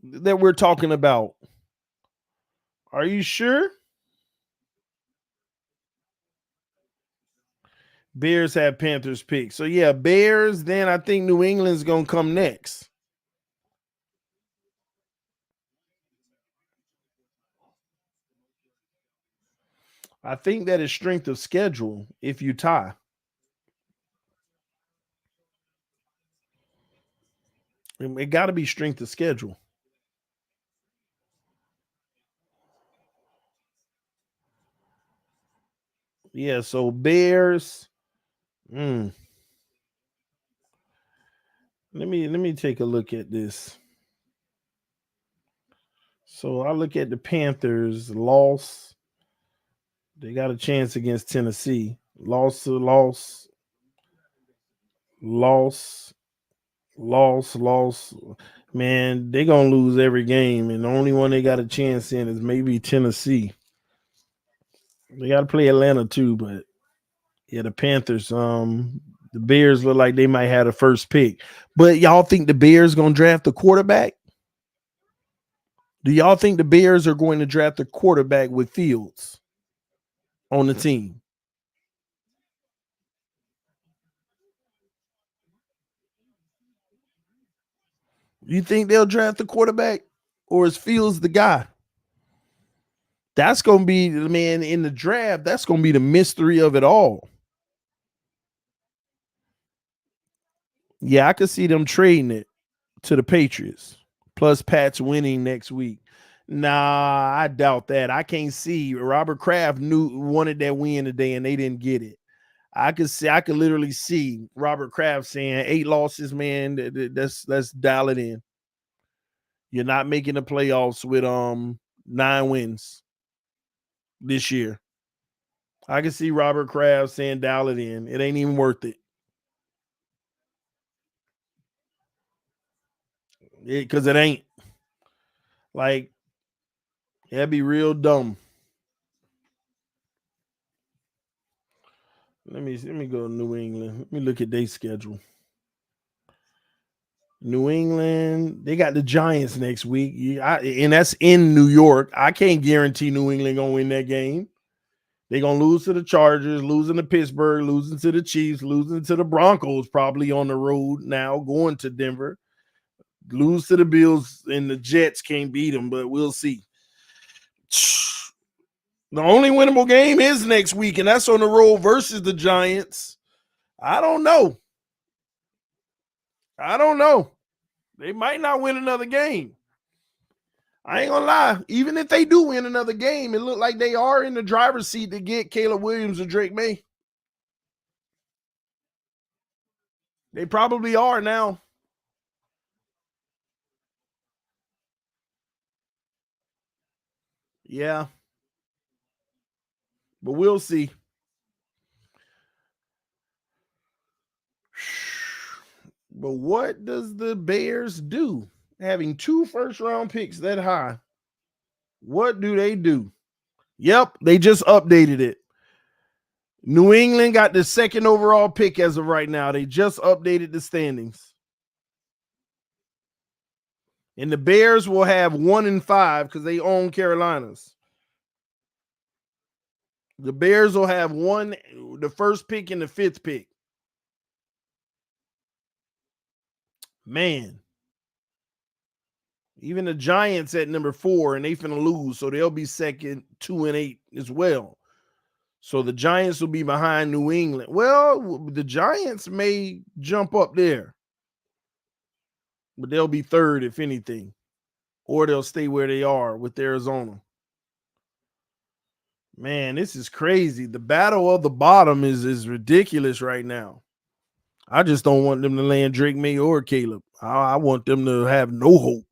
that we're talking about. Are you sure? Bears have Panthers pick. So yeah, Bears, then I think New England's gonna come next. I think that is strength of schedule if you tie. It got to be strength of schedule. Yeah, so Bears. Let me take a look at this. So I look at the Panthers loss. They got a chance against Tennessee. Loss. Man, they're gonna lose every game, and the only one they got a chance in is maybe Tennessee. They got to play Atlanta too, but yeah, the Panthers. The Bears look like they might have the first pick. But y'all think the Bears gonna draft the quarterback? Do y'all think the Bears are going to draft a quarterback with Fields on the team? You think they'll draft the quarterback, or is Fields the guy? That's going to be, man, in the draft. That's going to be the mystery of it all. Yeah, I could see them trading it to the Patriots. Plus Pat's winning next week. Nah, I doubt that. I can't see. Robert Kraft wanted that win today, and they didn't get it. I could literally see Robert Kraft saying 8 losses, man. Let's dial it in. You're not making the playoffs with 9 wins this year. I can see Robert Kraft saying dial it in. It ain't even worth it. Because it ain't. Like, that'd be real dumb. Let me go to New England. Let me look at their schedule. New England, they got the Giants next week. And that's in New York. I can't guarantee New England gonna win that game. They're gonna lose to the Chargers, losing to Pittsburgh, losing to the Chiefs, losing to the Broncos, probably on the road now, going to Denver. Lose to the Bills, and the Jets can't beat them, but we'll see. The only winnable game is next week, and that's on the road versus the Giants. I don't know. They might not win another game. I ain't gonna lie. Even if they do win another game, it look like they are in the driver's seat to get Caleb Williams or Drake May. They probably are now. Yeah. But we'll see. But what does the Bears do? Having 2 first-round picks that high. What do they do? Yep, they just updated it. New England got the 2nd overall pick as of right now. They just updated the standings. And the Bears will have 1 and 5 because they own Carolinas. The Bears will have the first pick and the 5th pick. Man. Even the Giants at number 4, and they finna lose, so they'll be second, 2 and 8 as well. So the Giants will be behind New England. Well, the Giants may jump up there, but they'll be 3rd if anything, or they'll stay where they are with Arizona. Man, this is crazy. The battle of the bottom is ridiculous right now. I just don't want them to land Drake May or Caleb. I want them to have no hope.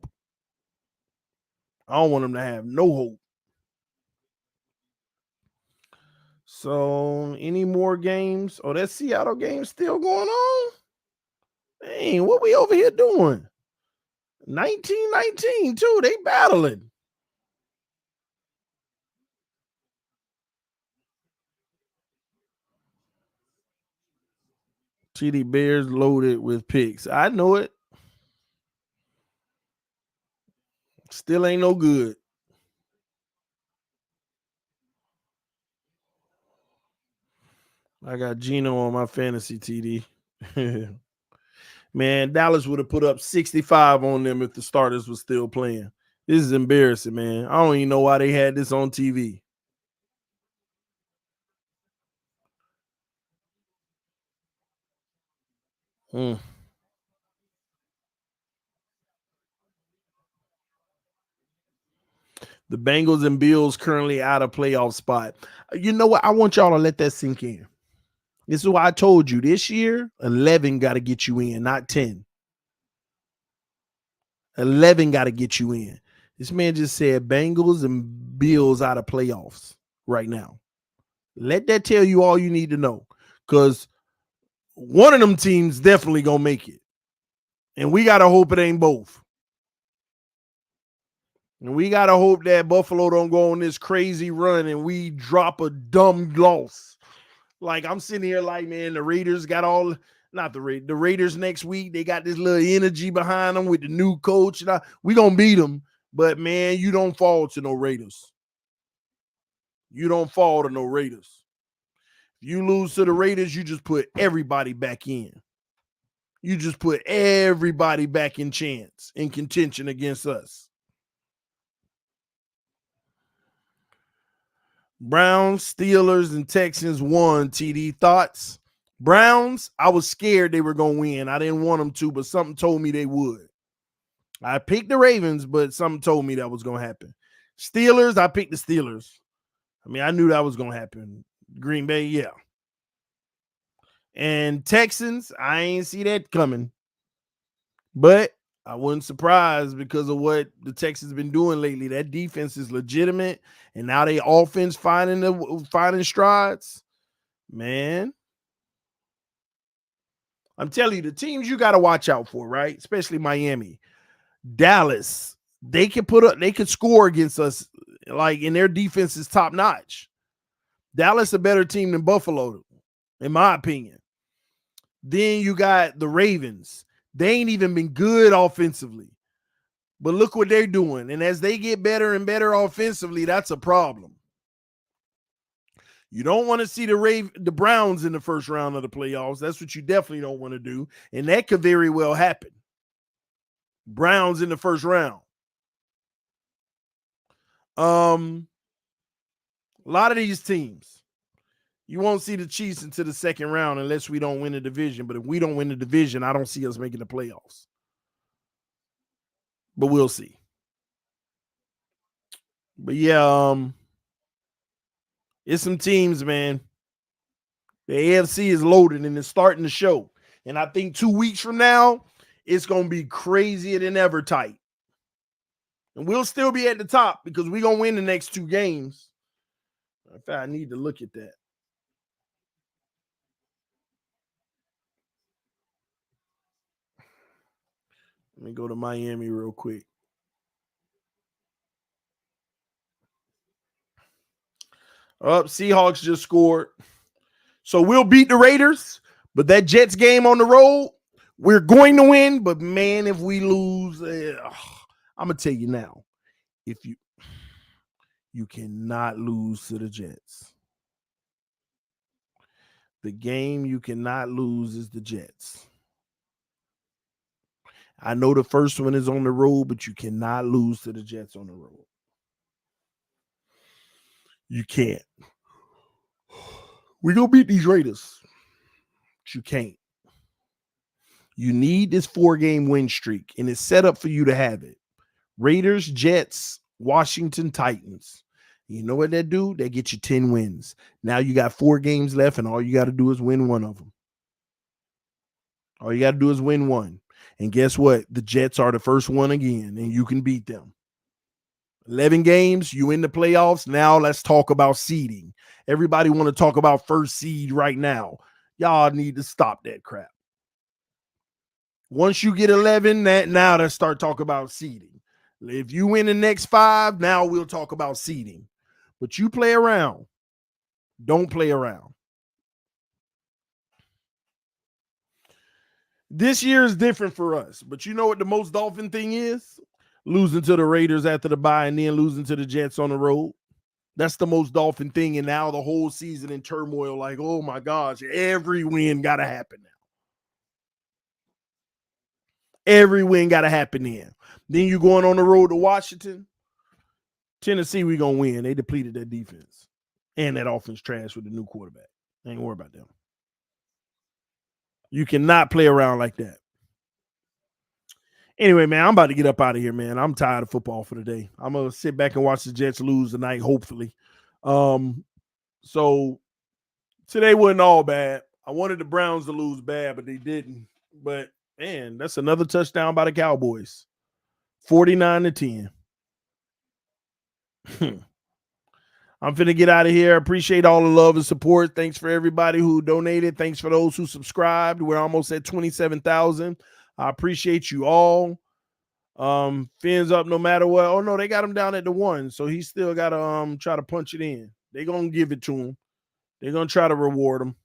I don't want them to have no hope. So, any more games? Oh, that Seattle game still going on? Dang, what we over here doing? 19-19 too. They battling. TD Bears loaded with picks. I know it. Still ain't no good. I got Geno on my fantasy TD. Man, Dallas would have put up 65 on them if the starters were still playing. This is embarrassing, man. I don't even know why they had this on TV. The Bengals and Bills currently out of playoff spot. You know what? I want y'all to let that sink in. This is why I told you this year, 11 got to get you in, not 10. 11 got to get you in. This man just said Bengals and Bills out of playoffs right now. Let that tell you all you need to know, because one of them teams definitely going to make it. And we got to hope it ain't both. And we got to hope that Buffalo don't go on this crazy run and we drop a dumb loss. Like, I'm sitting here like, man, the Raiders got the Raiders next week. They got this little energy behind them with the new coach. We going to beat them. But, man, you don't fall to no Raiders. You don't fall to no Raiders. If you lose to the Raiders, you just put everybody back in. You just put everybody back in contention against us. Browns, Steelers, and Texans won. TD, thoughts? Browns, I was scared they were going to win. I didn't want them to, but something told me they would. I picked the Ravens, but something told me that was going to happen. Steelers, I picked the Steelers. I mean, I knew that was going to happen. Green Bay, yeah. And Texans, I ain't see that coming. But I wasn't surprised because of what the Texans been doing lately. That defense is legitimate, and now they offense finding strides. Man, I'm telling you, the teams you got to watch out for, right? Especially Miami, Dallas. They could score against us, like, and their defense is top notch. Dallas a better team than Buffalo, in my opinion. Then you got the Ravens. They ain't even been good offensively. But look what they're doing. And as they get better and better offensively, that's a problem. You don't want to see the Browns in the first round of the playoffs. That's what you definitely don't want to do. And that could very well happen. Browns in the first round. A lot of these teams, you won't see the Chiefs into the second round unless we don't win the division. But if we don't win the division, I don't see us making the playoffs. But we'll see. But yeah, it's some teams, man. The AFC is loaded and it's starting to show. And I think 2 weeks from now, it's going to be crazier than ever tight. And we'll still be at the top because we're going to win the next 2 games. In fact, I need to look at that. Let me go to Miami real quick. Seahawks just scored. So we'll beat the Raiders, but that Jets game on the road, we're going to win. But, man, if we lose, I'm going to tell you now, if you cannot lose to the Jets. The game you cannot lose is the Jets. I know the first one is on the road, but you cannot lose to the Jets on the road. You can't. We're going to beat these Raiders. But you can't. You need this 4-game win streak, and it's set up for you to have it. Raiders, Jets, Washington, Titans. You know what they do? They get you 10 wins. Now you got 4 games left, and all you got to do is win one of them. All you got to do is win one. And guess what? The Jets are the first one again, and you can beat them. 11 games, you in the playoffs. Now let's talk about seeding. Everybody want to talk about first seed right now. Y'all need to stop that crap. Once you get 11, now let's start talking about seeding. If you win the next 5, now we'll talk about seeding. But you play around. Don't play around. This year is different for us. But you know what the most Dolphin thing is? Losing to the Raiders after the bye and then losing to the Jets on the road. That's the most Dolphin thing. And now the whole season in turmoil, like, oh my gosh, every win got to happen now. Every win got to happen then. Then you going on the road to Washington. Tennessee, we going to win. They depleted their defense. And that offense trash with the new quarterback. Ain't worried about them. You cannot play around like that. Anyway, man, I'm about to get up out of here, man. I'm tired of football for the day. I'm going to sit back and watch the Jets lose tonight, hopefully. So today wasn't all bad. I wanted the Browns to lose bad, but they didn't. But, man, that's another touchdown by the Cowboys. 49-10. I'm finna get out of here. Appreciate all the love and support. Thanks for everybody who donated. Thanks for those who subscribed. We're almost at 27,000. I appreciate you all. Fins up no matter what. Oh, no, they got him down at the 1, so he still got to try to punch it in. They're going to give it to him. They're going to try to reward him.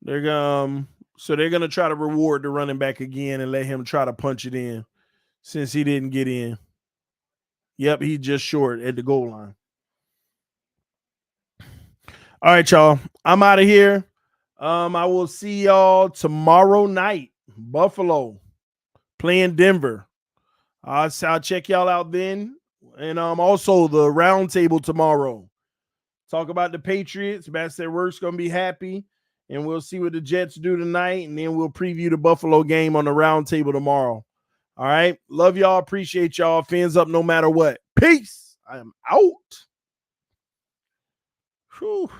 They're going to try to reward the running back again and let him try to punch it in since he didn't get in. Yep, he just short at the goal line. All right, y'all. I'm out of here. I will see y'all tomorrow night. Buffalo playing Denver. I'll check y'all out then. And also the roundtable tomorrow. Talk about the Patriots. Best at Work's going to be happy. And we'll see what the Jets do tonight. And then we'll preview the Buffalo game on the roundtable tomorrow. All right. Love y'all. Appreciate y'all. Fins up no matter what. Peace. I am out. Whew.